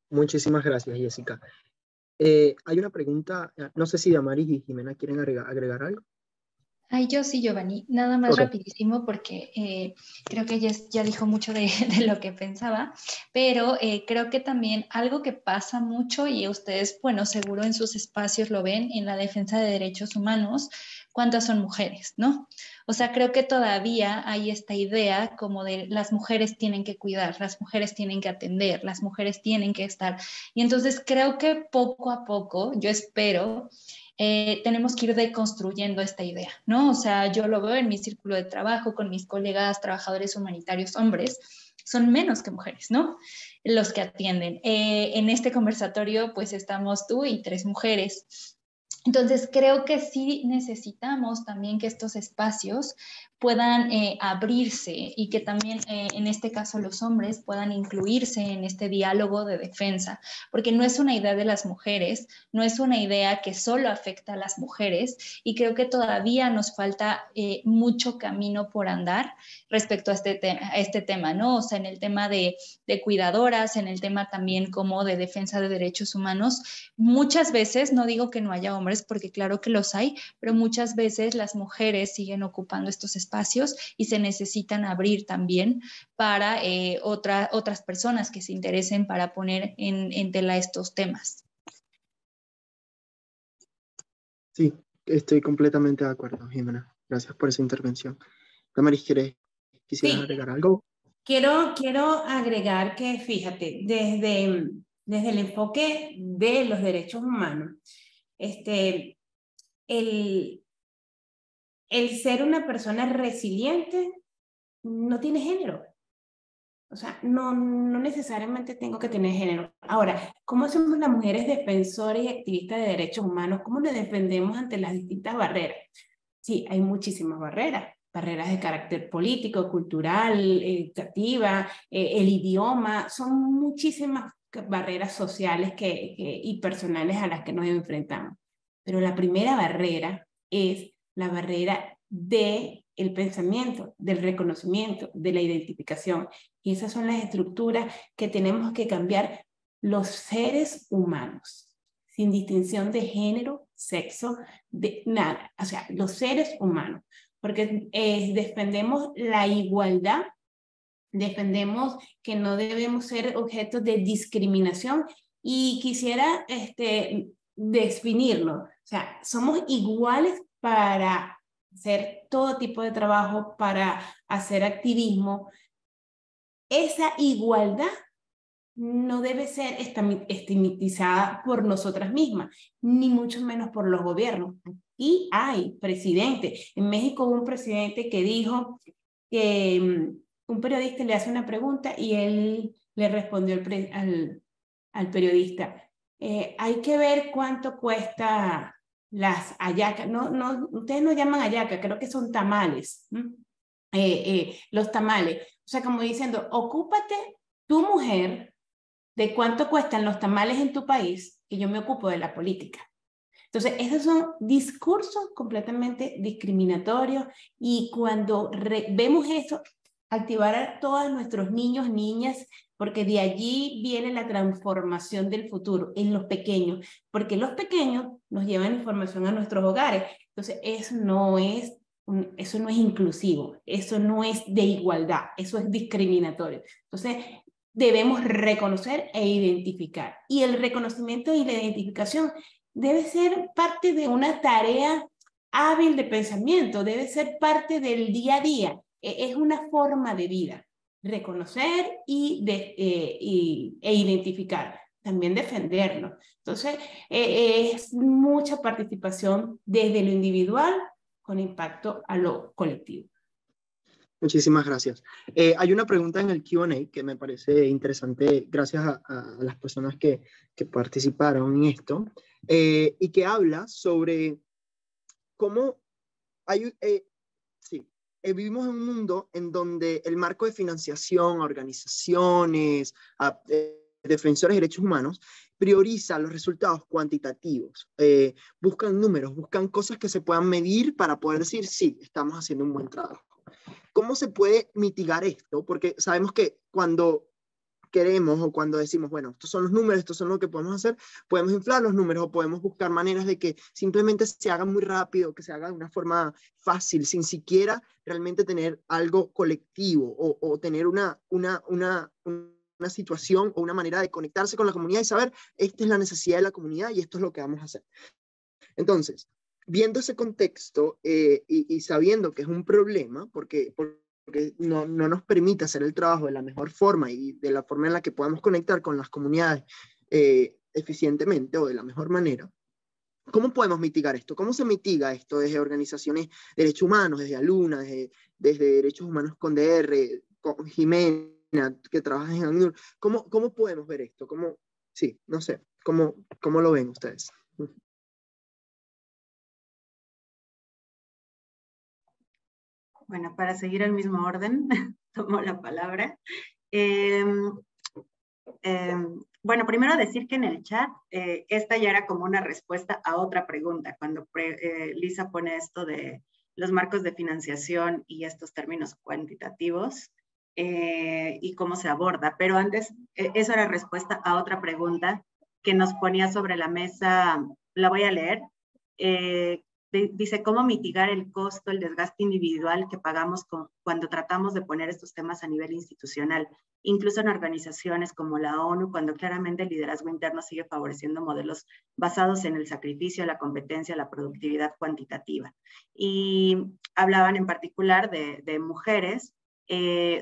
Speaker 1: Muchísimas gracias, Jessica. Hay una pregunta, no sé si Damaris y Jimena quieren agregar algo.
Speaker 3: Ay, yo sí, Giovanni. Nada más rapidísimo porque creo que ya dijo mucho de lo que pensaba, pero creo que también algo que pasa mucho y ustedes, bueno, seguro en sus espacios lo ven en la defensa de derechos humanos, cuántas son mujeres, ¿no? O sea, creo que todavía hay esta idea como de las mujeres tienen que cuidar, las mujeres tienen que atender, las mujeres tienen que estar. Y entonces creo que poco a poco, yo espero, tenemos que ir deconstruyendo esta idea, ¿no? O sea, yo lo veo en mi círculo de trabajo con mis colegas trabajadores humanitarios hombres, son menos que mujeres, ¿no? Los que atienden. En este conversatorio, pues estamos tú y 3 mujeres. Entonces, creo que sí necesitamos también que estos espacios puedan abrirse y que también, en este caso, los hombres puedan incluirse en este diálogo de defensa, porque no es una idea de las mujeres, no es una idea que solo afecta a las mujeres, y creo que todavía nos falta mucho camino por andar respecto a este tema, ¿no? O sea, en el tema de cuidadoras, en el tema también como de defensa de derechos humanos, muchas veces, no digo que no haya hombres, porque claro que los hay, pero muchas veces las mujeres siguen ocupando estos espacios y se necesitan abrir también para otras personas que se interesen para poner en tela estos temas.
Speaker 1: Sí, estoy completamente de acuerdo, Jimena. Gracias por esa intervención. Damaris, ¿quisieras
Speaker 4: Sí,
Speaker 1: agregar algo?
Speaker 4: quiero agregar que, fíjate, desde el enfoque de los derechos humanos, el, el ser una persona resiliente no tiene género. O sea, no necesariamente tengo que tener género. Ahora, ¿cómo somos las mujeres defensoras y activistas de derechos humanos? ¿Cómo nos defendemos ante las distintas barreras? Sí, hay muchísimas barreras. Barreras de carácter político, cultural, educativa, el idioma. Son muchísimas barreras sociales y personales a las que nos enfrentamos. Pero la primera barrera es la barrera del pensamiento, del reconocimiento, de la identificación. Y esas son las estructuras que tenemos que cambiar los seres humanos, sin distinción de género, sexo, de nada. O sea, los seres humanos, porque defendemos la igualdad, defendemos que no debemos ser objetos de discriminación, y quisiera definirlo. O sea, somos iguales para hacer todo tipo de trabajo, para hacer activismo. Esa igualdad no debe ser estigmatizada por nosotras mismas, ni mucho menos por los gobiernos. Y hay presidentes. En México hubo un presidente que dijo que un periodista le hace una pregunta y él le respondió al periodista, hay que ver cuánto cuesta las hallacas. Ustedes no llaman hallaca, creo que son tamales. Los tamales. O sea, como diciendo, ocúpate tu mujer de cuánto cuestan los tamales en tu país y yo me ocupo de la política. Entonces, esos son discursos completamente discriminatorios, y cuando vemos eso, activar a todos nuestros niños, niñas, porque de allí viene la transformación del futuro, en los pequeños, porque los pequeños nos llevan información a nuestros hogares. Entonces, eso no es inclusivo, eso no es de igualdad, eso es discriminatorio. Entonces, debemos reconocer e identificar. Y el reconocimiento y la identificación debe ser parte de una tarea hábil de pensamiento, debe ser parte del día a día. Es una forma de vida. Reconocer e identificar. También defenderlo. Entonces, es mucha participación desde lo individual con impacto a lo colectivo.
Speaker 1: Muchísimas gracias. Hay una pregunta en el Q&A que me parece interesante, gracias a las personas que participaron en esto, y que habla sobre cómo vivimos en un mundo en donde el marco de financiación a organizaciones, a defensores de derechos humanos, prioriza los resultados cuantitativos, buscan números, buscan cosas que se puedan medir para poder decir, sí, estamos haciendo un buen trabajo. ¿Cómo se puede mitigar esto? Porque sabemos que cuando queremos o cuando decimos, bueno, estos son los números, estos son lo que podemos hacer, podemos inflar los números o podemos buscar maneras de que simplemente se haga muy rápido, que se haga de una forma fácil, sin siquiera realmente tener algo colectivo o tener una situación o una manera de conectarse con la comunidad y saber, esta es la necesidad de la comunidad y esto es lo que vamos a hacer. Entonces, viendo ese contexto y sabiendo que es un problema, porque no nos permite hacer el trabajo de la mejor forma y de la forma en la que podamos conectar con las comunidades eficientemente o de la mejor manera, ¿cómo podemos mitigar esto? ¿Cómo se mitiga esto desde organizaciones de derechos humanos, desde Aluna, desde Derechos Humanos con DR, con Jimena, que trabaja en ACNUR? ¿Cómo podemos ver esto? Sí, no sé, ¿cómo lo ven ustedes?
Speaker 5: Bueno, para seguir el mismo orden, tomo la palabra. Bueno, primero decir que en el chat, esta ya era como una respuesta a otra pregunta, cuando Lisa pone esto de los marcos de financiación y estos términos cuantitativos y cómo se aborda. Pero antes, eso era respuesta a otra pregunta que nos ponía sobre la mesa, la voy a leer. Dice, ¿cómo mitigar el costo, el desgaste individual que pagamos cuando tratamos de poner estos temas a nivel institucional? Incluso en organizaciones como la ONU, cuando claramente el liderazgo interno sigue favoreciendo modelos basados en el sacrificio, la competencia, la productividad cuantitativa. Y hablaban en particular de mujeres,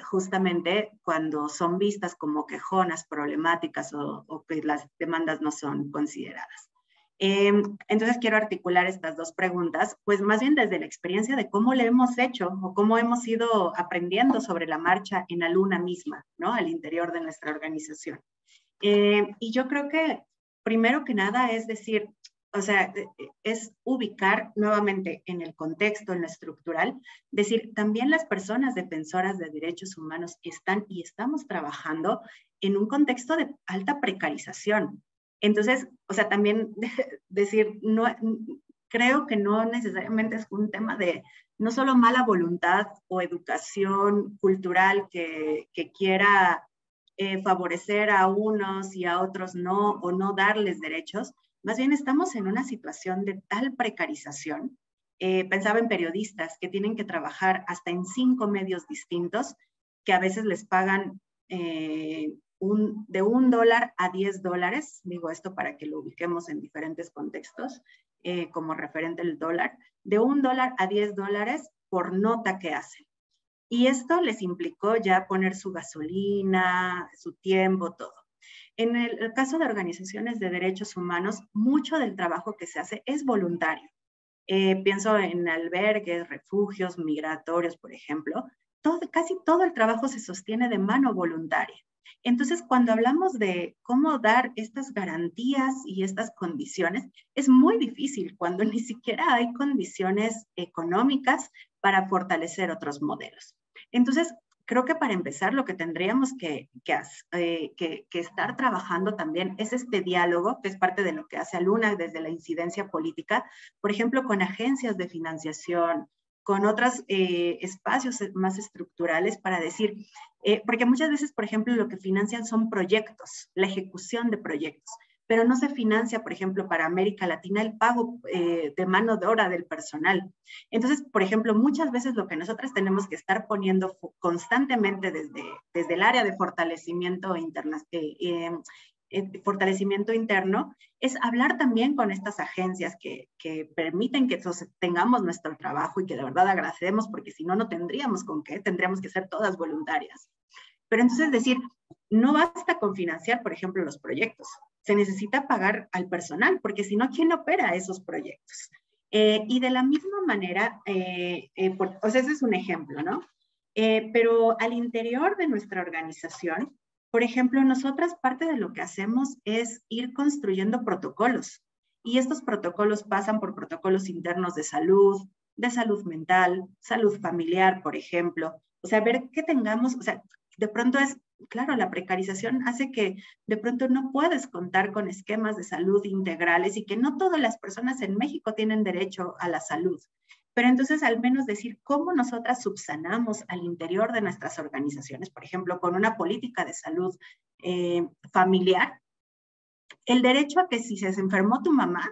Speaker 5: justamente cuando son vistas como quejonas, problemáticas o que las demandas no son consideradas. Entonces quiero articular estas dos preguntas, pues más bien desde la experiencia de cómo le hemos hecho o cómo hemos ido aprendiendo sobre la marcha en la luna misma, ¿no? Al interior de nuestra organización. Y yo creo que primero que nada es decir, o sea, es ubicar nuevamente en el contexto, en lo estructural, decir, también las personas defensoras de derechos humanos están y estamos trabajando en un contexto de alta precarización. Entonces, o sea, también decir, no, creo que no necesariamente es un tema de no solo mala voluntad o educación cultural que quiera favorecer a unos y a otros no, o no darles derechos, más bien estamos en una situación de tal precarización. Pensaba en periodistas que tienen que trabajar hasta en 5 medios distintos, que a veces les pagan de $1 a $10, digo esto para que lo ubiquemos en diferentes contextos, como referente al dólar, de $1 a $10 por nota que hacen. Y esto les implicó ya poner su gasolina, su tiempo, todo. En el caso de organizaciones de derechos humanos, mucho del trabajo que se hace es voluntario. Pienso en albergues, refugios migratorios, por ejemplo. Casi todo el trabajo se sostiene de mano voluntaria. Entonces, cuando hablamos de cómo dar estas garantías y estas condiciones, es muy difícil cuando ni siquiera hay condiciones económicas para fortalecer otros modelos. Entonces, creo que para empezar lo que tendríamos que estar trabajando también es este diálogo, que es parte de lo que hace Aluna desde la incidencia política, por ejemplo, con agencias de financiación, con otros espacios más estructurales para decir, porque muchas veces, por ejemplo, lo que financian son proyectos, la ejecución de proyectos, pero no se financia, por ejemplo, para América Latina el pago de mano de obra del personal. Entonces, por ejemplo, muchas veces lo que nosotros tenemos que estar poniendo constantemente desde el área de fortalecimiento interno es hablar también con estas agencias que permiten que tengamos nuestro trabajo y que de verdad agradecemos, porque si no, no tendríamos con qué, tendríamos que ser todas voluntarias. Pero entonces decir, no basta con financiar, por ejemplo, los proyectos. Se necesita pagar al personal, porque si no, ¿quién opera esos proyectos? Y de la misma manera, o sea, ese es un ejemplo, ¿no? Pero al interior de nuestra organización, por ejemplo, nosotras parte de lo que hacemos es ir construyendo protocolos. Y estos protocolos pasan por protocolos internos de salud mental, salud familiar, por ejemplo. O sea, ver que tengamos, o sea, de pronto es, claro, la precarización hace que de pronto no puedes contar con esquemas de salud integrales y que no todas las personas en México tienen derecho a la salud. Pero entonces al menos decir cómo nosotras subsanamos al interior de nuestras organizaciones, por ejemplo, con una política de salud familiar, el derecho a que si se enfermó tu mamá,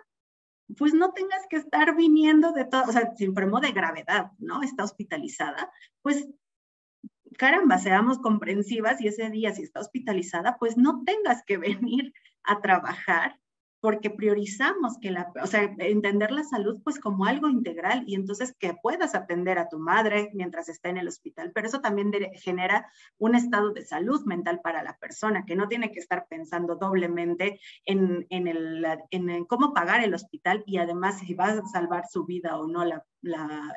Speaker 5: pues no tengas que estar viniendo de todo, o sea, se enfermó de gravedad, ¿no? Está hospitalizada, pues caramba, seamos comprensivas y ese día si está hospitalizada, pues no tengas que venir a trabajar porque priorizamos o sea, entender la salud pues como algo integral y entonces que puedas atender a tu madre mientras está en el hospital, pero eso también genera un estado de salud mental para la persona, que no tiene que estar pensando doblemente en cómo pagar el hospital y además si va a salvar su vida o no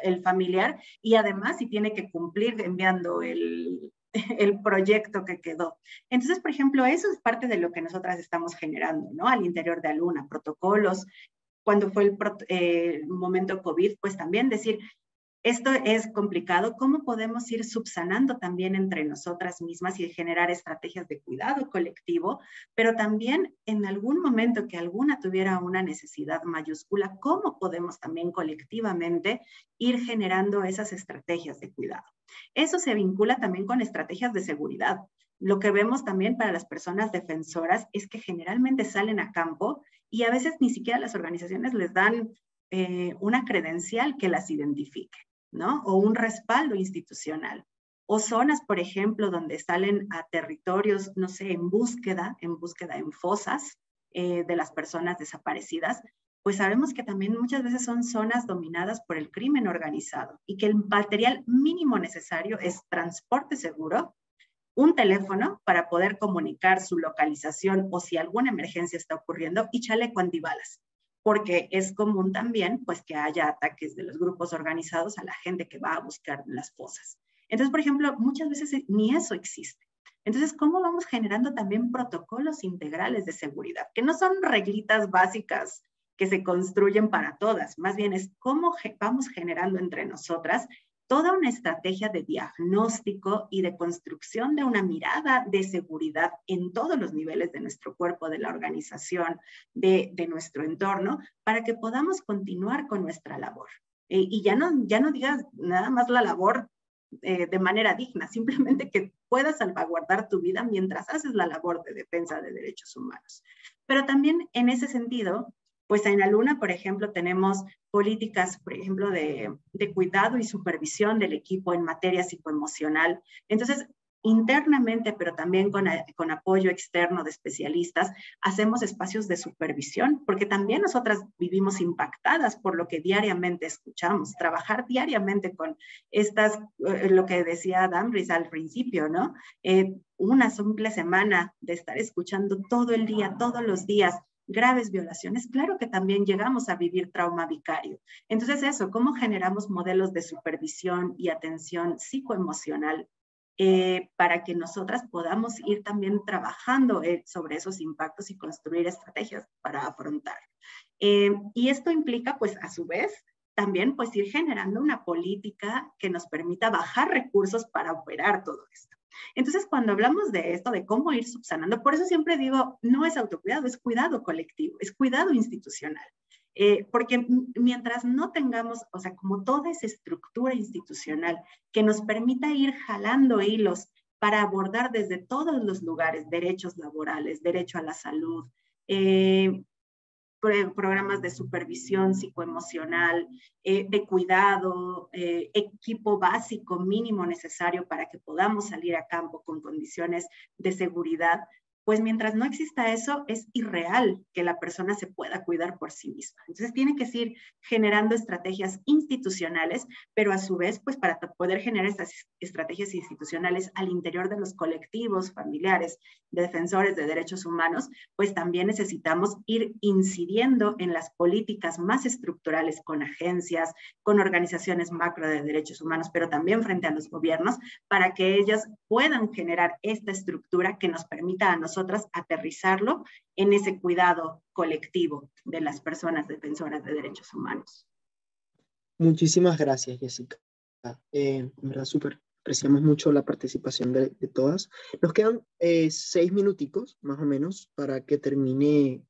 Speaker 5: el familiar y además si tiene que cumplir enviando el proyecto que quedó. Entonces, por ejemplo, eso es parte de lo que nosotras estamos generando, ¿no? Al interior de Aluna, protocolos. Cuando fue el momento COVID, pues también decir, Esto es complicado. ¿Cómo podemos ir subsanando también entre nosotras mismas y generar estrategias de cuidado colectivo? Pero también en algún momento que alguna tuviera una necesidad mayúscula, ¿cómo podemos también colectivamente ir generando esas estrategias de cuidado? Eso se vincula también con estrategias de seguridad. Lo que vemos también para las personas defensoras es que generalmente salen a campo y a veces ni siquiera las organizaciones les dan una credencial que las identifique, ¿no? O un respaldo institucional. O zonas, por ejemplo, donde salen a territorios, no sé, en búsqueda en fosas de las personas desaparecidas, pues sabemos que también muchas veces son zonas dominadas por el crimen organizado y que el material mínimo necesario es transporte seguro, un teléfono para poder comunicar su localización o si alguna emergencia está ocurriendo y chaleco antibalas. Porque es común también pues, que haya ataques de los grupos organizados a la gente que va a buscar las fosas. Entonces, por ejemplo, muchas veces ni eso existe. Entonces, ¿cómo vamos generando también protocolos integrales de seguridad? Que no son reglitas básicas que se construyen para todas, más bien es cómo vamos generando entre nosotras toda una estrategia de diagnóstico y de construcción de una mirada de seguridad en todos los niveles de nuestro cuerpo, de la organización, de nuestro entorno, para que podamos continuar con nuestra labor. Y ya no digas nada más la labor de manera digna, simplemente que puedas salvaguardar tu vida mientras haces la labor de defensa de derechos humanos. Pero también en ese sentido, pues en la Luna, por ejemplo, tenemos políticas, por ejemplo, de cuidado y supervisión del equipo en materia psicoemocional. Entonces, internamente, pero también con apoyo externo de especialistas, hacemos espacios de supervisión, porque también nosotras vivimos impactadas por lo que diariamente escuchamos. Trabajar diariamente con estas, lo que decía Damris al principio, ¿no? Una simple semana de estar escuchando todo el día, todos los días, graves violaciones, claro que también llegamos a vivir trauma vicario. Entonces eso, ¿cómo generamos modelos de supervisión y atención psicoemocional para que nosotras podamos ir también trabajando sobre esos impactos y construir estrategias para afrontar? Y esto implica, pues, a su vez, también pues ir generando una política que nos permita bajar recursos para operar todo esto. Entonces, cuando hablamos de esto, de cómo ir subsanando, por eso siempre digo, no es autocuidado, es cuidado colectivo, es cuidado institucional. Porque mientras no tengamos, o sea, como toda esa estructura institucional que nos permita ir jalando hilos para abordar desde todos los lugares, derechos laborales, derecho a la salud, programas de supervisión psicoemocional, de cuidado, equipo básico mínimo necesario para que podamos salir a campo con condiciones de seguridad, pues mientras no exista eso, es irreal que la persona se pueda cuidar por sí misma. Entonces tiene que ir generando estrategias institucionales, pero a su vez, pues para poder generar estas estrategias institucionales al interior de los colectivos familiares de defensores de derechos humanos, pues también necesitamos ir incidiendo en las políticas más estructurales con agencias, con organizaciones macro de derechos humanos, pero también frente a los gobiernos, para que ellas puedan generar esta estructura que nos permita a nosotros aterrizarlo en ese cuidado colectivo de las personas defensoras de derechos humanos.
Speaker 1: Muchísimas gracias, Jessica. En verdad, súper. Apreciamos mucho la participación de todas. Nos quedan 6 minuticos, más o menos, para que termine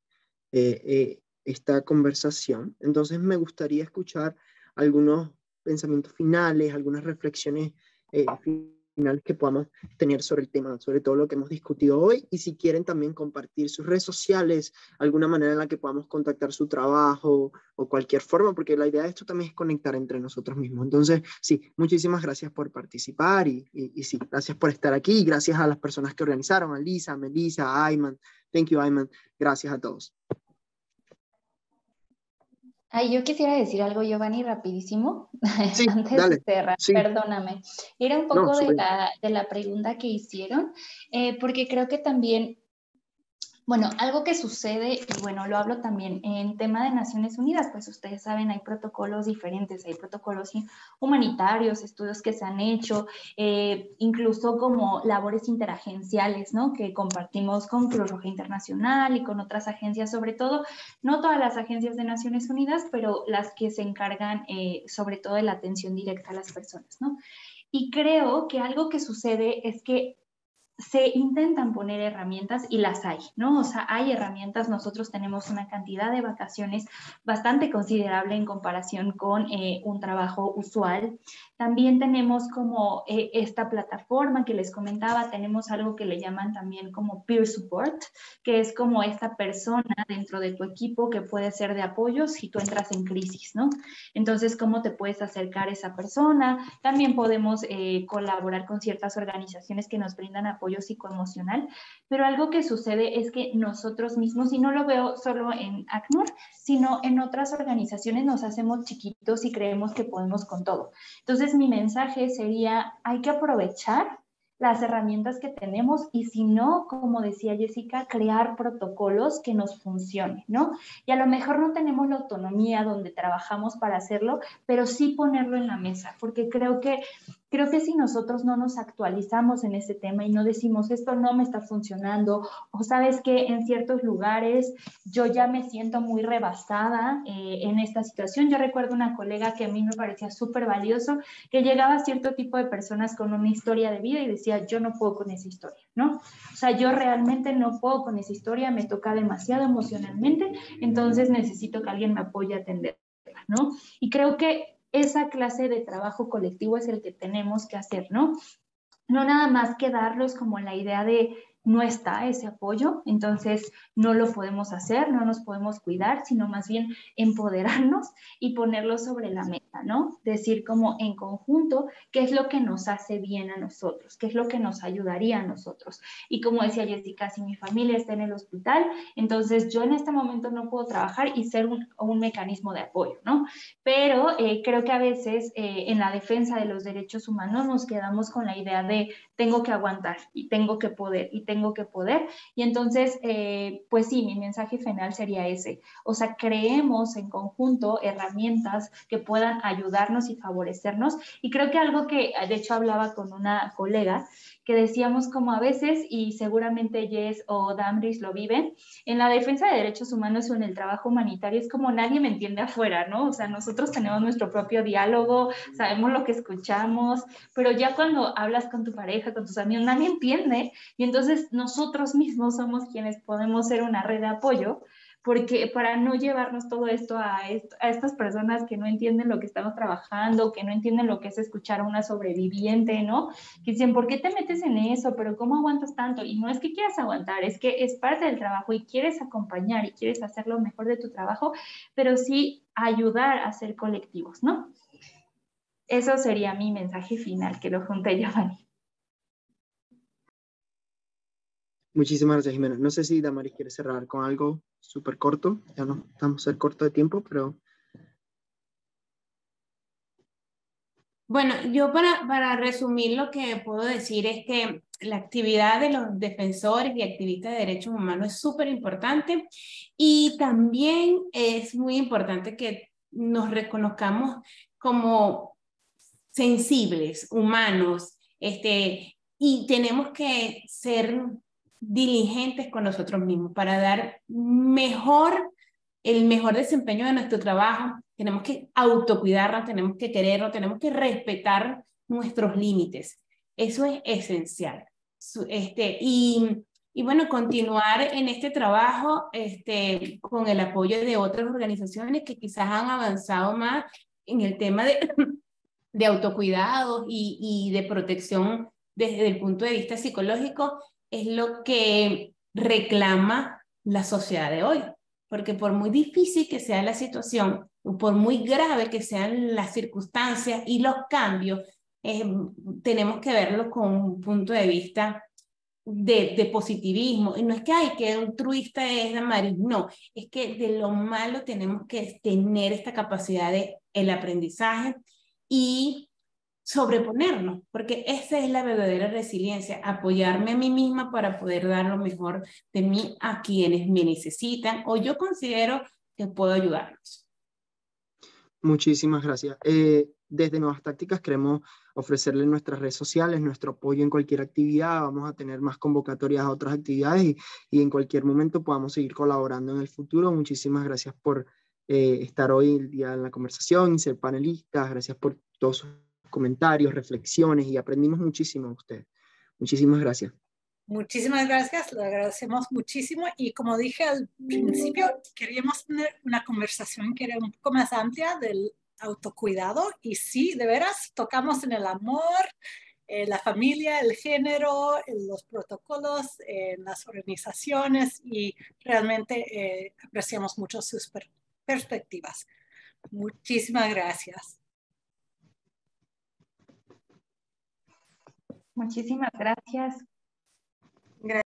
Speaker 1: esta conversación. Entonces, me gustaría escuchar algunos pensamientos finales, algunas reflexiones finales que podamos tener sobre el tema, sobre todo lo que hemos discutido hoy, y si quieren también compartir sus redes sociales, alguna manera en la que podamos contactar su trabajo o cualquier forma, porque la idea de esto también es conectar entre nosotros mismos. Entonces, sí, muchísimas gracias por participar y sí, gracias por estar aquí y gracias a las personas que organizaron, a Lisa, a Melissa, a Ayman. Thank you, Ayman. Gracias a todos.
Speaker 3: Ay, yo quisiera decir algo, Giovanni, rapidísimo,
Speaker 1: Sí,
Speaker 3: antes
Speaker 1: dale.
Speaker 3: de cerrar,
Speaker 1: Sí.
Speaker 3: Perdóname. Era un poco
Speaker 1: No,
Speaker 3: de la pregunta que hicieron, porque creo que también Bueno, algo que sucede, y bueno, lo hablo también en tema de Naciones Unidas, pues ustedes saben, hay protocolos diferentes, hay protocolos humanitarios, estudios que se han hecho, incluso como labores interagenciales, ¿no? Que compartimos con Cruz Roja Internacional y con otras agencias, sobre todo, no todas las agencias de Naciones Unidas, pero las que se encargan sobre todo de la atención directa a las personas, ¿no? Y creo que algo que sucede es que se intentan poner herramientas y las hay, ¿no? O sea, hay herramientas, nosotros tenemos una cantidad de vacaciones bastante considerable en comparación con un trabajo usual. También tenemos como esta plataforma que les comentaba, tenemos algo que le llaman también como peer support, que es como esta persona dentro de tu equipo que puede ser de apoyo si tú entras en crisis, ¿no? Entonces, ¿cómo te puedes acercar a esa persona? También podemos colaborar con ciertas organizaciones que nos brindan apoyo psicoemocional, pero algo que sucede es que nosotros mismos, y no lo veo solo en ACNUR, sino en otras organizaciones, nos hacemos chiquitos y creemos que podemos con todo. Entonces, mi mensaje sería, hay que aprovechar las herramientas que tenemos y si no, como decía Jessica, crear protocolos que nos funcionen, ¿no? Y a lo mejor no tenemos la autonomía donde trabajamos para hacerlo, pero sí ponerlo en la mesa, porque creo que si nosotros no nos actualizamos en ese tema y no decimos esto no me está funcionando o sabes que en ciertos lugares yo ya me siento muy rebasada en esta situación. Yo recuerdo una colega que a mí me parecía súper valioso, que llegaba a cierto tipo de personas con una historia de vida y decía yo no puedo con esa historia, ¿no? O sea, yo realmente no puedo con esa historia, me toca demasiado emocionalmente, entonces necesito que alguien me apoye a atenderla, ¿no? Y creo que esa clase de trabajo colectivo es el que tenemos que hacer, ¿no? No nada más quedarlos como la idea de no está ese apoyo, entonces no lo podemos hacer, no nos podemos cuidar, sino más bien empoderarnos y ponerlo sobre la mesa, ¿no? Decir como en conjunto qué es lo que nos hace bien a nosotros, qué es lo que nos ayudaría a nosotros. Y como decía Jessica, si mi familia está en el hospital, entonces yo en este momento no puedo trabajar y ser un mecanismo de apoyo, ¿no? Pero creo que a veces en la defensa de los derechos humanos nos quedamos con la idea de tengo que aguantar y tengo que poder y tengo que poder. Y entonces, pues sí, mi mensaje final sería ese. O sea, creemos en conjunto herramientas que puedan ayudarnos y favorecernos. Y creo que algo que, de hecho, hablaba con una colega, que decíamos como a veces, y seguramente Jess o Damris lo viven, en la defensa de derechos humanos o en el trabajo humanitario es como nadie me entiende afuera, ¿no? O sea, nosotros tenemos nuestro propio diálogo, sabemos lo que escuchamos, pero ya cuando hablas con tu pareja, con tus amigos, nadie entiende y entonces nosotros mismos somos quienes podemos ser una red de apoyo, porque para no llevarnos todo esto a estas personas que no entienden lo que estamos trabajando, que no entienden lo que es escuchar a una sobreviviente, ¿no? Que dicen, ¿por qué te metes en eso? ¿Pero cómo aguantas tanto? Y no es que quieras aguantar, es que es parte del trabajo y quieres acompañar y quieres hacer lo mejor de tu trabajo, pero sí ayudar a ser colectivos, ¿no? Eso sería mi mensaje final, que lo junté Giovanni.
Speaker 1: Muchísimas gracias, Jimena. No sé si Damaris quiere cerrar con algo súper corto. Ya no estamos a ser corto de tiempo, pero...
Speaker 4: Bueno, yo para resumir lo que puedo decir es que la actividad de los defensores y activistas de derechos humanos es súper importante y también es muy importante que nos reconozcamos como sensibles, humanos, y tenemos que ser diligentes con nosotros mismos para dar el mejor desempeño de nuestro trabajo. Tenemos que autocuidarnos, tenemos que querernos, tenemos que respetar nuestros límites. Eso es esencial. Y bueno, continuar en este trabajo con el apoyo de otras organizaciones que quizás han avanzado más en el tema de autocuidado y de protección desde el punto de vista psicológico, es lo que reclama la sociedad de hoy. Porque por muy difícil que sea la situación, o por muy grave que sean las circunstancias y los cambios, tenemos que verlo con un punto de vista de positivismo. Y no es que, ay, que altruista es Damaris, no, es que de lo malo tenemos que tener esta capacidad de el aprendizaje y sobreponernos, porque esa es la verdadera resiliencia, apoyarme a mí misma para poder dar lo mejor de mí a quienes me necesitan o yo considero que puedo ayudarlos.
Speaker 1: Muchísimas gracias. Desde Nuevas Tácticas queremos ofrecerle en nuestras redes sociales nuestro apoyo en cualquier actividad. Vamos a tener más convocatorias a otras actividades y en cualquier momento podamos seguir colaborando en el futuro. Muchísimas gracias por estar hoy el día en la conversación y ser panelistas. Gracias por todos sus comentarios, reflexiones y aprendimos muchísimo de ustedes. Muchísimas gracias.
Speaker 2: Muchísimas gracias, lo agradecemos muchísimo y como dije al principio, queríamos tener una conversación que era un poco más amplia del autocuidado y sí, de veras, tocamos en el amor, la familia, el género, los protocolos, las organizaciones y realmente apreciamos mucho sus perspectivas. Muchísimas gracias.
Speaker 3: Muchísimas gracias.